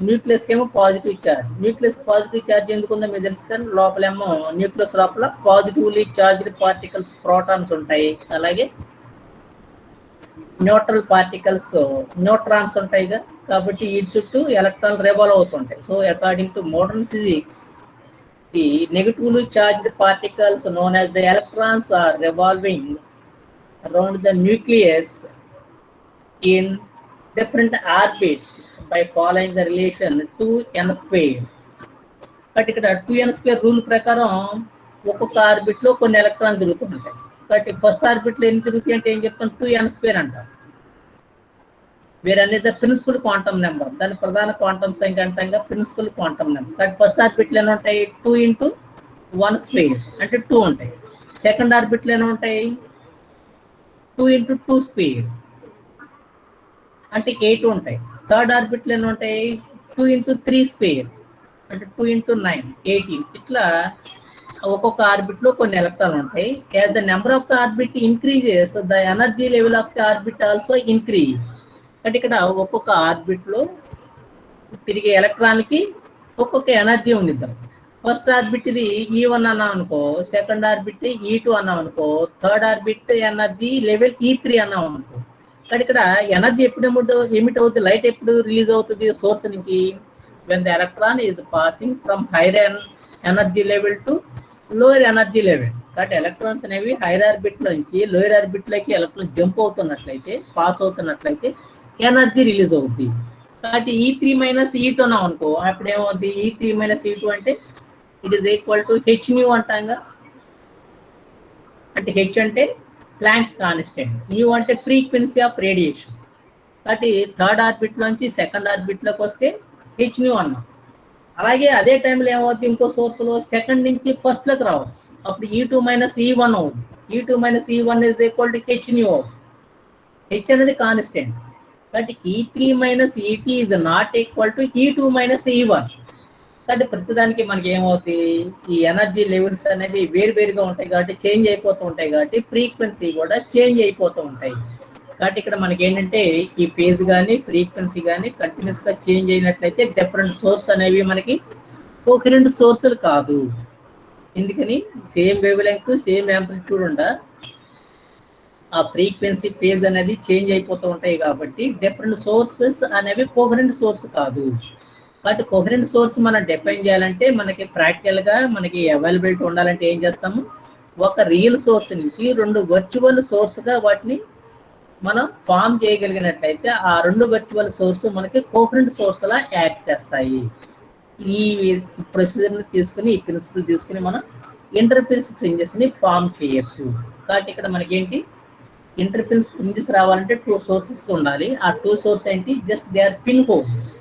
న్యూక్లియస్కి ఏమో positive charge. Nucleus positive charge ఎందుకుందో మీకు తెలుసు కానీ లోపలేమో న్యూక్లియస్ లోపల పాజిటివ్లీ ఛార్జ్డ్ పార్టికల్స్ ప్రోటాన్స్ ఉంటాయి, అలాగే న్యూట్రల్ పార్టికల్స్ న్యూట్రాన్స్ ఉంటాయిగా. కాబట్టి ఈ చుట్టూ ఎలక్ట్రాన్లు రివాల్వ్ అవుతుంటాయి. So according to modern physics the negatively charged particles known as the electrons are revolving around the nucleus in different orbits by following the relation 2n². కాబట్టి ఇక్కడ 2n² రూల్ ప్రకారం ఒక్కొక్క ఆర్బిట్లో కొన్ని ఎలక్ట్రాన్ తిరుగుతుంటాయి. కాబట్టి ఫస్ట్ ఆర్బిట్లో ఎన్ని తిరుగుతాయి అంటే ఏం చెప్తాం? 2n² అంటాం. వేర్ అనేది ప్రిన్సిపల్ క్వాంటమ్ నెంబర్, దాని ప్రధాన క్వాంటమ్ సంఖ్య అంటంగా ప్రిన్సిపల్ క్వాంటమ్ నెంబర్. కాబట్టి ఫస్ట్ ఆర్బిట్లు ఏమి ఉంటాయి, 2 × 1 స్క్వేర్ అంటే 2 ఉంటాయి. సెకండ్ ఆర్బిట్లు ఏమి ఉంటాయి, 2 × 2 స్క్వేర్ అంటే 8 ఉంటాయి. థర్డ్ ఆర్బిట్లు ఎన్ని ఉంటాయి, 2 × 3 స్క్వేర్ అంటే 2 × 9 18. ఇట్లా ఒక్కొక్క ఆర్బిట్లో కొన్ని ఎలక్ట్రాన్లు ఉంటాయి. As the number of the orbit increases the energy level of the orbit also increase. అంటే ఇక్కడ ఒక్కొక్క ఆర్బిట్లో తిరిగే ఎలక్ట్రాన్కి ఒక్కొక్క ఎనర్జీ ఉండిద్దాం. ఫస్ట్ ఆర్బిట్ ఇది E1 అన్నాం అనుకో, సెకండ్ ఆర్బిట్ E2 అన్నాం అనుకో, third orbit energy level E3 అన్నాం అనుకో. కానీ ఇక్కడ ఎనర్జీ ఎప్పుడు ఎమిట్ అవుతుంది, లైట్ ఎప్పుడు రిలీజ్ అవుతుంది సోర్స్ నుంచి, when the electron is passing from higher energy level to lower energy level. కాబట్టి ఎలక్ట్రాన్స్ అనేవి హైయర్ ఆర్బిట్ నుంచి లోయర్ ఆర్బిట్లోకి ఎలక్ట్రాన్ జంప్ అవుతున్నట్లయితే, పాస్ అవుతున్నట్లయితే ఎనర్జీ రిలీజ్ అవుద్ది. కాబట్టి E3 - E2 అన్నాం అనుకో, అప్పుడు ఏమవుద్ది, E3 - E2 అంటే it is equal to hν అంటాంగా. అంటే హెచ్ అంటే ప్లాంక్స్ కాన్స్టెంట్, న్యూ అంటే ఫ్రీక్వెన్సీ ఆఫ్ రేడియేషన్. కాబట్టి థర్డ్ ఆర్బిట్ నుంచి సెకండ్ ఆర్బిట్లోకి వస్తే hν అన్నాం. అలాగే అదే టైంలో ఏమవుతుంది, ఇంకో సోర్స్లో సెకండ్ నుంచి ఫస్ట్లోకి రావచ్చు, అప్పుడు E2 - E1 అవుతుంది. E2 - E1 is equal to hν అవుతుంది. హెచ్ అనేది కాన్స్టెంట్. కాబట్టి E3 - Et is not equal to E2 - E1. కాబట్టి ప్రతిదానికి మనకి ఏమవుతుంది, ఈ ఎనర్జీ లెవెల్స్ అనేది వేరువేరుగా ఉంటాయి కాబట్టి చేంజ్ అయిపోతూ ఉంటాయి, కాబట్టి ఫ్రీక్వెన్సీ కూడా చేంజ్ అయిపోతూ ఉంటాయి. కాబట్టి ఇక్కడ మనకి ఏంటంటే ఈ ఫేజ్ కానీ ఫ్రీక్వెన్సీ కానీ కంటిన్యూస్గా చేంజ్ అయినట్లయితే డిఫరెంట్ సోర్స్ అనేవి మనకి కోహరెంట్ సోర్సులు కాదు. ఎందుకని same wavelength same amplitude ఉండ ఆ ఫ్రీక్వెన్సీ ఫేజ్ అనేది చేంజ్ అయిపోతూ ఉంటాయి కాబట్టి డిఫరెంట్ సోర్సెస్ అనేవి కోహరెంట్ సోర్స్ కాదు. కాబట్టి కోహరెంట్ సోర్స్ మనం డిఫైన్ చేయాలంటే మనకి ప్రాక్టికల్గా మనకి అవైలబిలిటీ ఉండాలంటే ఏం చేస్తాము, ఒక రియల్ సోర్స్ నుంచి 2 వర్చువల్ సోర్స్గా వాటిని మనం ఫామ్ చేయగలిగినట్లయితే ఆ 2 వర్చువల్ సోర్స్ మనకి కోహరెంట్ సోర్స్లా యాక్ట్ చేస్తాయి. ఈ ప్రొసీజర్ని తీసుకుని, ఈ ప్రిన్సిపల్ తీసుకుని మనం ఇంటర్ఫరెన్స్ ఫ్రింజెస్ని ఫామ్ చేయొచ్చు. కాబట్టి ఇక్కడ మనకేంటి, ఇంటర్ఫరెన్స్ ఫ్రింజెస్ రావాలంటే 2 సోర్సెస్ ఉండాలి. ఆ 2 సోర్స్ ఏంటి, just they are pin holes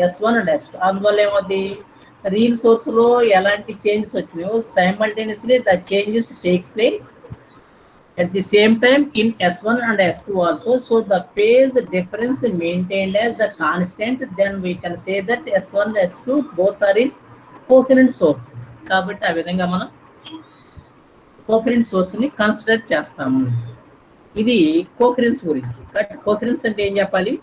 S1 and S2. అందువల్ల ఏమవుతుంది, రియల్ సోర్స్లో ఎలాంటి చేంజెస్ వచ్చినాయో simultaneously the changes takes place at the same time in S1 and S2 also. So the phase difference maintained as the constant, then we can say that S1 S2 both are in coherent sources. కాబట్టి ఆ విధంగా మనం coherent సోర్స్ని consider చేస్తాము. ఇది coherence గురించి. కాబట్టి coherence అంటే ఏం చెప్పాలి,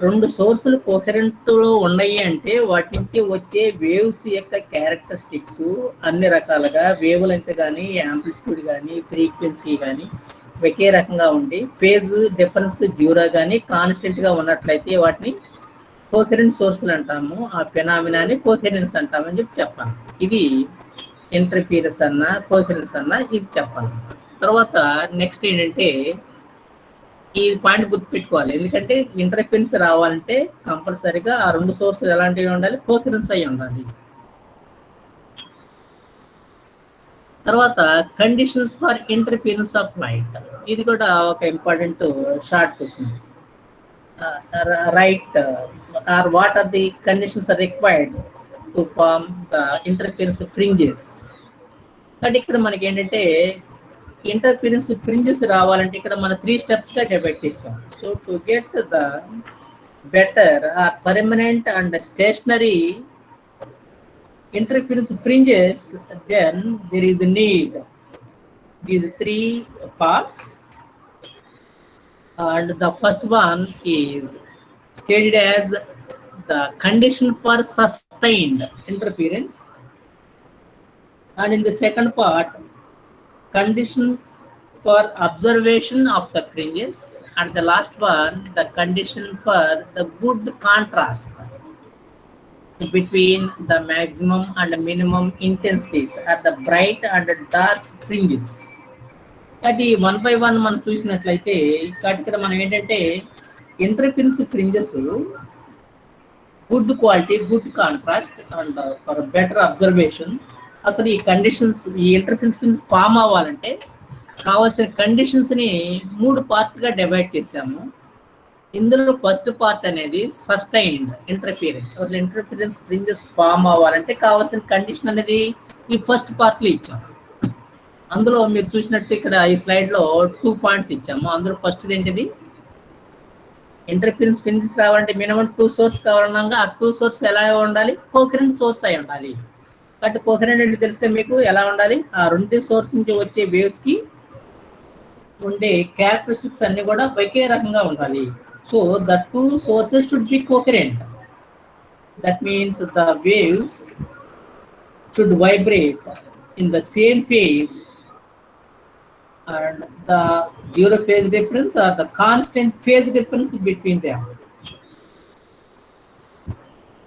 2 సోర్సులు కోహరెంట్లో ఉన్నాయి అంటే వాటి నుంచి వచ్చే వేవ్స్ యొక్క క్యారెక్టరిస్టిక్స్ అన్ని రకాలుగా వేవ్ లెంగ్త్ కానీ యాంప్లిట్యూడ్ కానీ ఫ్రీక్వెన్సీ కానీ ఒకే రకంగా ఉండి ఫేజ్ డిఫరెన్స్ డ్యూరా కానీ కాన్స్టెంట్గా ఉన్నట్లయితే వాటిని కోహరెంట్ సోర్సులు అంటాము. ఆ ఫెనామినాని కోహరెన్స్ అంటామని చెప్పాలి. ఇది ఇంటర్ఫియరెన్స్ అన్నా కోహరెన్స్ అన్నా ఇది చెప్పాలి. తర్వాత నెక్స్ట్ ఏంటంటే ఈ పాయింట్ గుర్తుపెట్టుకోవాలి, ఎందుకంటే ఇంటర్ఫరెన్స్ రావాలంటే కంపల్సరీగా ఆ 2 సోర్సులు ఎలాంటివి ఉండాలి, కోహరెన్స్ అయి ఉండాలి. తర్వాత conditions for interference of light, ఇది కూడా ఒక important short question. Right or what are the conditions are required to form the interference fringes. అంటే ఇక్కడ మనకి ఏంటంటే ఇంటర్ఫరెన్స్ ఫ్రింజెస్ రావాలంటే ఇక్కడ మనం 3 స్టెప్స్గా డివైడ్ చేసాం. So to get the better or permanent and stationary interference fringes, then there is a need these 3 parts, and the first one is stated as the condition for sustained interference, and in the second part conditions for observation of the fringes, and the last one the condition for the good contrast between the maximum and minimum intensities at the bright and dark fringes. అది 1 by 1 మనం చూసినట్లయితే ఇక్కడ మనం ఏంటంటే interference fringes good quality, good contrast and for better observation. అసలు ఈ conditions, ఈ interference fringe form అవ్వాలంటే కావాల్సిన కండిషన్స్ని 3 పార్ట్గా డివైడ్ చేసాము. ఇందులో ఫస్ట్ పార్ట్ అనేది సస్టైన్డ్ ఇంటర్ఫిరెన్స్. అసలు ఇంటర్ఫిరెన్స్ ఫ్రింజెస్ ఫామ్ అవ్వాలంటే కావాల్సిన కండిషన్ అనేది ఈ ఫస్ట్ పార్ట్లో ఇచ్చాము. అందులో మీరు చూసినట్టు ఇక్కడ ఈ స్లైడ్లో 2 పాయింట్స్ ఇచ్చాము. అందులో ఫస్ట్ ఏంటిది, ఇంటర్ఫిరెన్స్ ఫ్రింజెస్ రావాలంటే మినిమం 2 సోర్స్ కావాలన్నా ఆ 2 సోర్స్ ఎలా ఉండాలి, కోహరెంట్ సోర్స్ అయి ఉండాలి. కాబట్టి కోహరెంట్ అంటే తెలుసుగా మీకు ఎలా ఉండాలి, ఆ 2 సోర్స్ నుంచి వచ్చే వేవ్స్ కి ఉండే క్యారెక్టరిస్టిక్స్ అన్ని కూడా ఒకే రకంగా ఉండాలి. So the 2 sources should be coherent. That means the waves should vibrate in the same phase and the zero phase difference or the constant phase difference between them.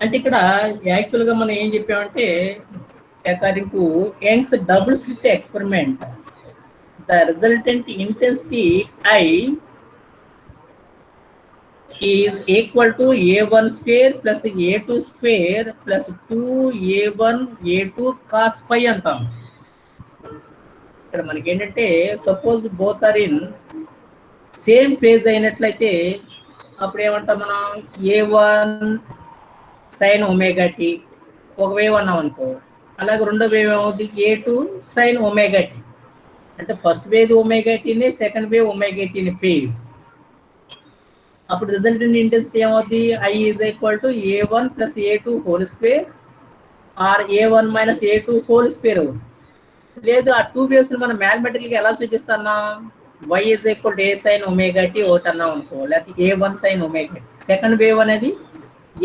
అంటే ఇక్కడ యాక్చువల్గా మనం ఏం చెప్పామంటే according to Young's double slit experiment, the resultant intensity I is equal to A1 square plus A2 square plus 2A1 A2 cos phi అంటాం. ఇక్కడ మనకి ఏంటంటే suppose both are in same phase అయినట్లయితే అప్పుడు ఏమంటాం మనం, A1 sin ఒమేగా టీ ఒక wave అన్నాం అనుకో, అలాగే రెండో వేవ్ ఏమవుతుంది A2 sin ఒమేగా టీ. అంటే ఫస్ట్ వేవ్ ఒమేగా టీని, సెకండ్ వేవ్ ఒమేగా టీని ఫేజ్. అప్పుడు రిజల్టెంట్ ఇంటెన్సిటీ ఏమవుతుంది, I is equal to A1 plus A2 whole square or A1 minus A2 whole square. లేదు ఆ 2 వేవ్స్ మనం మ్యాథమెటికల్గా ఎలా చూపిస్తున్నా, Y is equal to A sin omega t ఒకటి అన్నాం అనుకో, లేకపోతే A1 sin omega t. Second wave అనేది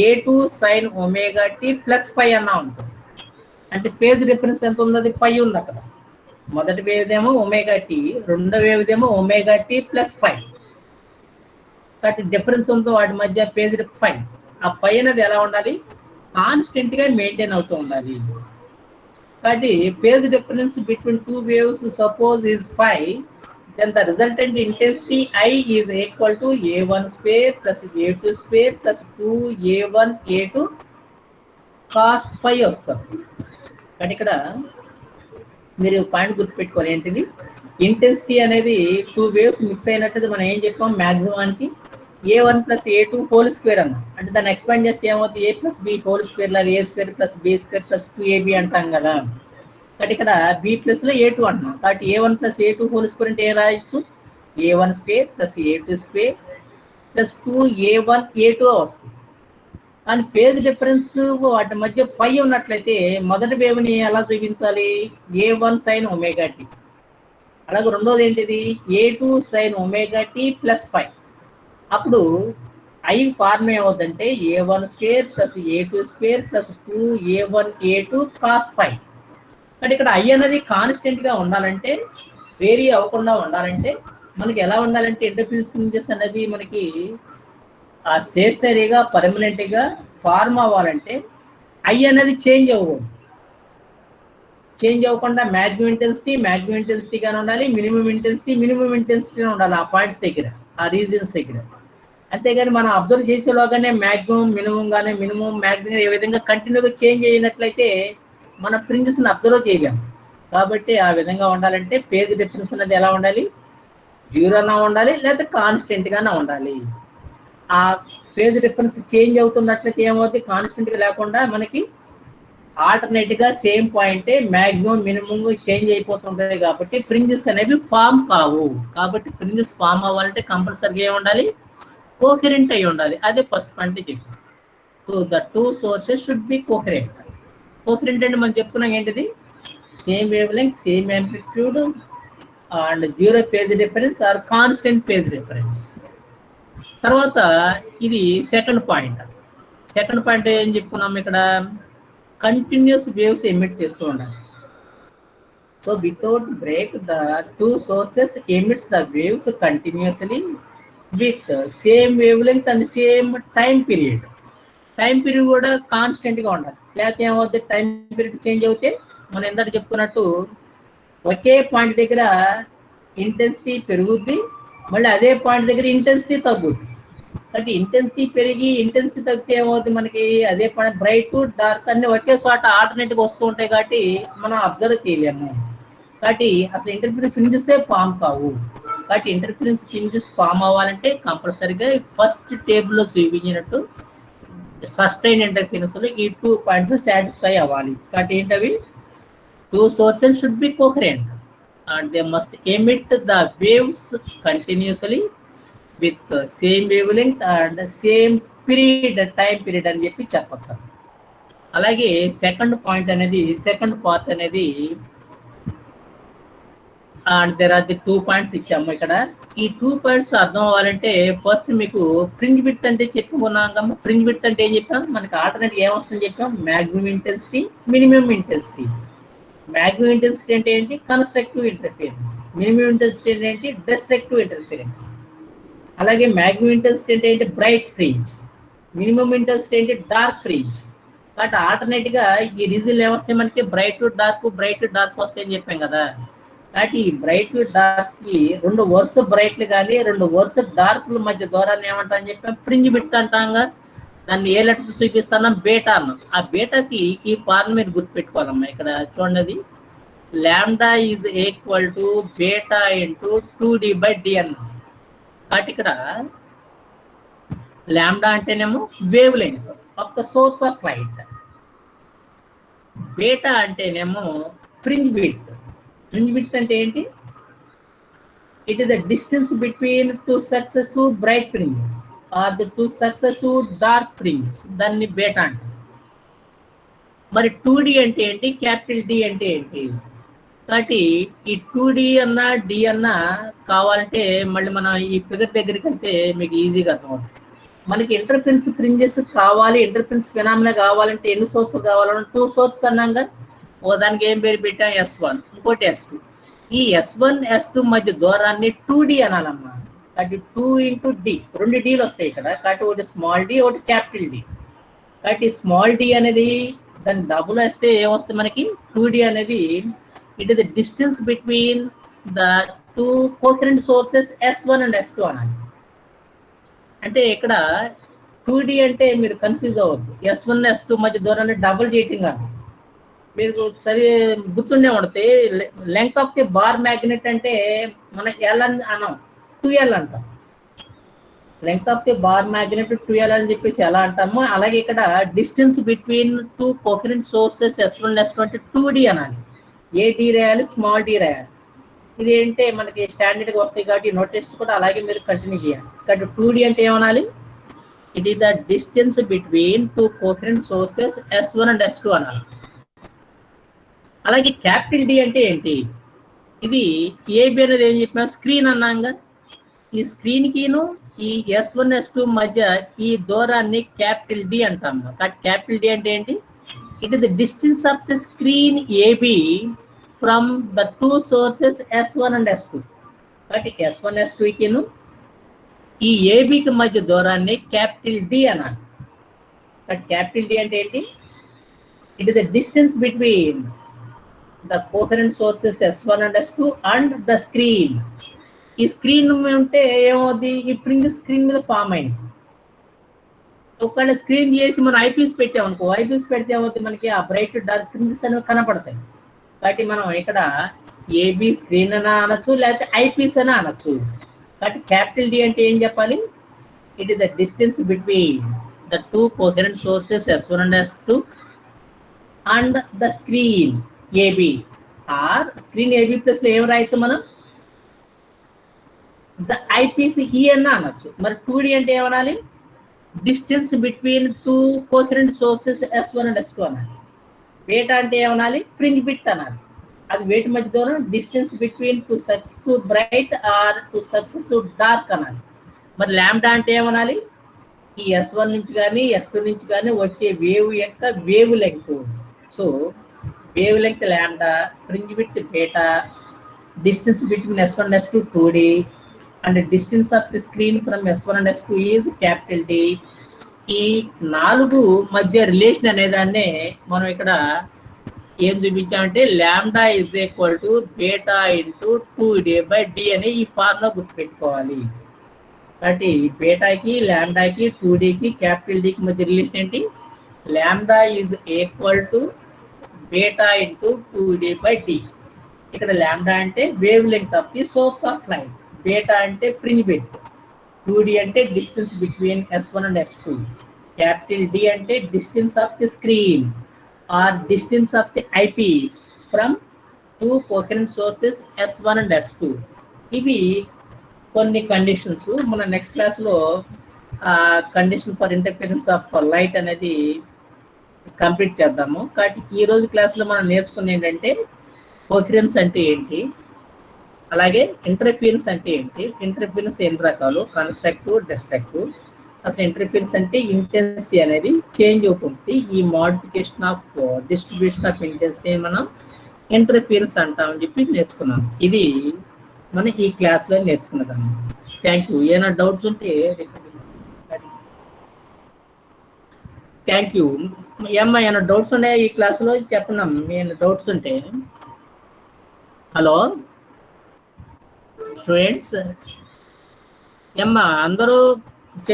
A2 sin omega t plus phi అన్నాం అనుకో, అంటే ఫేజ్ డిఫరెన్స్ ఎంత ఉంది, అది పై ఉంది అక్కడ. మొదటి వేవ్దేమో ఒమేగా టీ, రెండో వేవ్దేమో ఒమేగా టీ ప్లస్ ఫై. కాబట్టి డిఫరెన్స్ ఉందో వాటి మధ్య ఫేజ్ ఫై. ఆ ఫై అనేది ఎలా ఉండాలి, కాన్స్టెంట్ గా మెయింటైన్ అవుతూ ఉండాలి. కాబట్టి phase difference between 2 waves suppose is 5, then the resultant intensity I is equal to A1 square plus A2 square plus 2A1 A2 cos phi వస్తుంది. కానీ ఇక్కడ మీరు పాయింట్ గుర్తుపెట్టుకోవాలి, ఏంటిది ఇంటెన్సిటీ అనేది 2 waves మిక్స్ అయినట్టు మనం ఏం చెప్పాం, మ్యాక్సిమానికి A1 plus A2 whole square అన్నాం. అంటే దాన్ని ఎక్స్పాండ్ చేస్తే ఏమవుతుంది, A plus B whole square లాగా A square plus B square plus 2AB అంటాం కదా. కాబట్టి ఇక్కడ B plus లో A2 అంటున్నాం. కాబట్టి A1 plus A2 whole square అంటే ఏ రాయొచ్చు, A1 square plus A2 square plus 2A1 A2 వస్తుంది. కానీ ఫేజ్ డిఫరెన్స్ వాటి మధ్య 5 ఉన్నట్లయితే మొదటి వేవ్ని ఎలా చూపించాలి, A1 sin ఒమేగా టీ. అలాగే రెండోది ఏంటిది, A2 sin omega t plus 5. అప్పుడు I ఫార్మ్ ఏమవుతుందంటే A1 square plus A2 square plus 2A1 A2 cos phi. కానీ ఇక్కడ I అనేది కాన్స్టెంట్ గా ఉండాలంటే, వేరీ అవ్వకుండా ఉండాలంటే మనకి ఎలా ఉండాలంటే ఇంటర్ఫిరెన్స్ ఫ్రింజెస్ అనేది మనకి ఆ స్టేషనరీగా పర్మనెంట్గా ఫార్మ్ అవ్వాలంటే I అనేది చేంజ్ అవ్వకూడదు. చేంజ్ అవ్వకుండా మ్యాక్సిమం ఇంటెన్సిటీగానే ఉండాలి, మినిమం ఇంటెన్సిటీగా ఉండాలి ఆ పాయింట్స్ దగ్గర, ఆ రీజన్స్ దగ్గర. అంతేగాని మనం అబ్జర్వ్ చేసేలోగానే మ్యాక్సిమం మ్యాక్సిమం ఏ విధంగా కంటిన్యూగా చేంజ్ అయినట్లయితే మన ఫ్రింజెస్ని అబ్జర్వ్ చేయలేము. కాబట్టి ఆ విధంగా ఉండాలంటే ఫేజ్ డిఫరెన్స్ అనేది ఎలా ఉండాలి, 0 అన్నా ఉండాలి, లేకపోతే కాన్స్టెంట్గానే ఉండాలి. ఆ ఫేజ్ డిఫరెన్స్ చేంజ్ అవుతున్నట్లయితే ఏమవుతుంది, కాన్స్టెంట్గా లేకుండా మనకి ఆల్టర్నేట్గా సేమ్ పాయింటే మ్యాక్సిమం మినిమం చేంజ్ అయిపోతుంటుంది. కాబట్టి ఫ్రింజెస్ అనేవి ఫామ్ కావు. కాబట్టి ఫ్రింజెస్ ఫామ్ అవ్వాలంటే కంపల్సరీగా ఏమి ఉండాలి, కోహరెంట్ అయి ఉండాలి. అదే ఫస్ట్ పాయింట్ చెప్పాం. So the 2 sources should be coherent. Coherent అంటే మనం చెప్పుకున్నాం ఏంటిది, same wavelength, same amplitude and 0 phase difference are constant phase difference. తర్వాత ఇది సెకండ్ పాయింట్. ఏం చెప్పుకున్నాం ఇక్కడ, కంటిన్యూస్ వేవ్స్ ఎమిట్ చేస్తూ ఉండాలి. So without break the 2 sources emits the waves continuously with same wavelength and same time period. Time period కూడా కాన్స్టెంట్గా ఉండాలి. లేకపోతే ఏమవుతుంది, టైం పీరియడ్ చేంజ్ అవుతే మనం ఎందట చెప్పుకున్నట్టు ఒకే పాయింట్ దగ్గర ఇంటెన్సిటీ పెరుగుద్ది, మళ్ళీ అదే పాయింట్ దగ్గర ఇంటెన్సిటీ తగ్గుద్ది. కాబట్టి ఇంటెన్సిటీ పెరిగి ఇంటెన్సిటీ తగ్గితే ఏమవుతుంది, మనకి అదే పాయింట్ బ్రైట్ డార్క్ అన్ని ఒకే చోట ఆల్టర్నేట్గా వస్తూ ఉంటాయి. కాబట్టి మనం అబ్జర్వ్ చేయలేము. కాబట్టి అసలు ఇంటెన్సిటీ ఫ్రింజెసే ఫామ్ కావు. కాబట్టి ఇంటర్ఫరెన్స్ ఫ్రింజెస్ ఫామ్ అవ్వాలంటే కంపల్సరీగా ఫస్ట్ టేబుల్లో చూపించినట్టు సస్టైన్ ఇంటర్ఫరెన్స్లో ఈ 2 పాయింట్స్ సాటిస్ఫై అవ్వాలి. కాబట్టి ఏంటవి 2 sources should be coherent and they must emit the waves continuously with the same wavelength and same period, time period అని చెప్పి చెప్పచ్చు. అలాగే సెకండ్ పార్ట్ అనేది and there are the 2 points ఇచ్చాము ఇక్కడ. ఈ 2 పాయింట్స్ అర్థం అవ్వాలంటే ఫస్ట్ మీకు ఫ్రింజ్ విడ్త్ అంటే చెప్పుకున్నాం కదా. ఫ్రింజ్ విడ్త్ అంటే ఏం చెప్పాం, మనకి ఆల్టర్నేట్ ఏమొస్తుందని చెప్పాం, maximum intensity, minimum intensity. Maximum intensity అంటే ఏంటి, కన్స్ట్రక్టివ్ ఇంటర్ఫిరెన్స్. మినిమం ఇంటెన్సిటీ అంటే ఏంటి, డిస్ట్రక్టివ్ ఇంటర్ఫిరెన్స్. అలాగే మాక్సిమం ఇంటెన్సిటీ అంటే ఏంటి, బ్రైట్ ఫ్రింజ్. మినిమం ఇంటెన్సిటీ ఏంటి, డార్క్ ఫ్రింజ్. కాబట్టి ఆల్టర్నేట్ గా ఈ రీజన్ ఏమొస్తాయి మనకి, బ్రైట్ డార్క్ వస్తాయని చెప్పాం కదా. కాబట్టి ఈ బ్రైట్ డార్క్ కి 2 వరుస బ్రైట్లు కానీ 2 వరుస డార్క్ల మధ్య దూరాన్ని ఏమంటా అని చెప్పాం, ఫ్రింజ్ విడ్త్ అంటాంగా. దాన్ని ఏ లెటర్ చూపిస్తాను, బేటా అన్నాం. ఆ బేటాకి ఈ పార్ట్ మీరు గుర్తుపెట్టుకోవాలమ్మా. ఇక్కడ చూడండి, అది lambda is equal to beta into 2d/d అన్నాం. కాబట్టి ఇక్కడ లాంబ్డా అంటేనేమో wavelength of the source of light, beta అంటేనేమో ఫ్రింజ్ విడ్త్. ఫ్రింజ్ విడ్త్ అంటే ఏంటి, it is the distance between 2 successive bright fringes or the 2 successive dark fringes, దాన్ని beta అంటారు. మరి 2D అంటే ఏంటి, క్యాపిటల్ డి అంటే ఏంటి. కాబట్టి ఈ 2D అన్నా డి అన్నా కావాలంటే మళ్ళీ మనం ఈ ఫిగర్ దగ్గరికి వెళ్తే మీకు ఈజీగా అర్థమవుతుంది. మనకి ఇంటర్ఫరెన్స్ ఫ్రింజెస్ కావాలి, ఇంటర్ఫరెన్స్ ఫినామినా కావాలంటే ఎన్ని సోర్స్ కావాలంటే 2 సోర్స్ అన్నాగా. ఓ దానికి ఏం పేరు పెట్టాం, S1, ఇంకోటి S2. ఈ S1 S2 మధ్య దూరాన్ని 2D అనాలమ్మా. కాబట్టి 2 into D, 2 Dలు వస్తాయి ఇక్కడ. కాబట్టి ఒకటి స్మాల్ డి, ఒకటి క్యాపిటల్ డి. కాబట్టి స్మాల్ డి అనేది దాన్ని డబుల్ వేస్తే ఏమొస్తుంది మనకి, 2D అనేది it is the distance between the 2 coherent sources S1 and S2 అనాలి. అంటే ఇక్కడ 2D అంటే మీరు కన్ఫ్యూజ్ అవ్వద్దు, S1 S2 మధ్య దూరాన్ని డబుల్ చేయటం కాదు. మీకు సరి గుర్తుండే ఉంటుంది, length of the bar magnet అంటే మనకి L అని అన్నాం, 2L అంటాం. Length of the bar magnet 2L అని చెప్పేసి ఎలా అంటామో, అలాగే ఇక్కడ distance between 2 coherent sources S1 S2 అంటే 2D అనాలి. ఏ డి రాయాలి, స్మాల్ డి రాయాలి. ఇది ఏంటంటే మనకి స్టాండర్డ్గా వస్తాయి కాబట్టి నోటెస్ట్ కూడా అలాగే మీరు కంటిన్యూ చేయాలి. కాబట్టి 2D అంటే ఏమనాలి, it is the distance between 2 coherent sources S1 and S2 అనాలి. అలాగే క్యాపిటల్ డి అంటే ఏంటి, ఇది ఏబి అనేది ఏం చెప్పినా స్క్రీన్ అన్నాగా. ఈ స్క్రీన్కిను ఈ S1 S2 మధ్య ఈ దూరాన్ని క్యాపిటల్ డి అంటాము. కాబట్టి క్యాపిటల్ డి అంటే ఏంటి, it is the distance of the screen AB from the 2 sources S1 and S2. కాబట్టి S1 S2కిను ఈ ఏబికి మధ్య దూరాన్ని క్యాపిటల్ డి అనాలి. కాబట్టి క్యాపిటల్ డి అంటే ఏంటి, it is the distance between the coherent sources S1 and S2 and the screen. ఈ screen ఉంటే ఏమవుతుంది, ఈ ఫ్రింజ్ స్క్రీన్ మీద ఫామ్ అయింది. ఒకవేళ స్క్రీన్ చేసి మనం ఐపీస్ పెట్టామనుకో, ఐపీస్ పెడితే ఏమవుతుంది, మనకి ఆ బ్రైట్ డార్క్ ఫ్రింజెస్ అనేవి కనపడతాయి. కాబట్టి మనం ఇక్కడ ఏబి స్క్రీన్ అని అనొచ్చు, లేకపోతే ఐపీస్ అని అనొచ్చు. కాబట్టి క్యాపిటల్ డి అంటే ఏం చెప్పాలి, it is the distance between the 2 coherent sources S1 and S2 and the screen AB. Or screen AB plus ఏం రాయొచ్చు మనం, ద ఐపీసీ ఈ అన్న అనొచ్చు. మరి 2D అంటే ఏమనాలి, distance between 2 coherent sources S1 and S2 అనాలి. బేటా అంటే ఏమనాలి, ఫ్రింజ్ విడ్త్ అనాలి. అది వేటి మధ్య దూరం, distance between 2 successive bright or 2 successive dark అనాలి. మరి లాంబ్డా అంటే ఏమనాలి, ఈ S1 నుంచి కానీ S2 నుంచి కానీ వచ్చే వేవ్ యొక్క wavelength. So wavelength lambda, fringe width beta, distance between S1 and S2 2D, and distance of the screen from S1 and S2 is capital D. ఈ 4 మధ్య రిలేషన్ అనేదాన్నే మనం ఇక్కడ ఏం చూపించామంటే lambda is equal to beta into 2D/d అనే ఈ formula గుర్తుపెట్టుకోవాలి. కాబట్టి బేటాకి, లాంబ్డాకి, 2Dకి, క్యాపిటల్ డికి మధ్య రిలేషన్ ఏంటి, lambda is equal to beta into 2D/d. ఇక్కడ లాంబ్డా అంటే wavelength of the source of light, beta అంటే ఫ్రింజ్ విడ్త్, 2D అంటే distance between S1 and S2, capital D అంటే distance of the screen or distance of the eyepiece from two coherent sources S1 and S2. ఇవి కొన్ని conditions. మన next క్లాస్లో condition for interference of light అనేది complete చేద్దాము. కాబట్టి ఈరోజు క్లాస్లో మనం నేర్చుకునేది ఏంటంటే కోహరెన్స్ అంటే ఏంటి, అలాగే ఇంటర్ఫిరెన్స్ అంటే ఏంటి, ఇంటర్ఫిరెన్స్ ఎన్ని రకాలు, కన్స్ట్రక్టివ్, డిస్ట్రక్టివ్, అసలు ఇంటర్ఫిరెన్స్ అంటే ఇంటెన్సిటీ అనేది చేంజ్ అవుతుంది. ఈ modification of distribution of intensity మనం ఇంటర్ఫిరెన్స్ అంటామని చెప్పి నేర్చుకున్నాం. ఇది మనం ఈ క్లాస్లో నేర్చుకున్నదాం. Thank you. ఏమైనా డౌట్స్ ఉంటే థ్యాంక్ యూ. ఏమ్మా ఏమైనా డౌట్స్ ఉన్నాయా ఈ క్లాస్లో చెప్పన్నాం. ఏమైనా డౌట్స్ ఉంటే. హలో స్టూడెంట్స్, ఏమ్మా అందరూ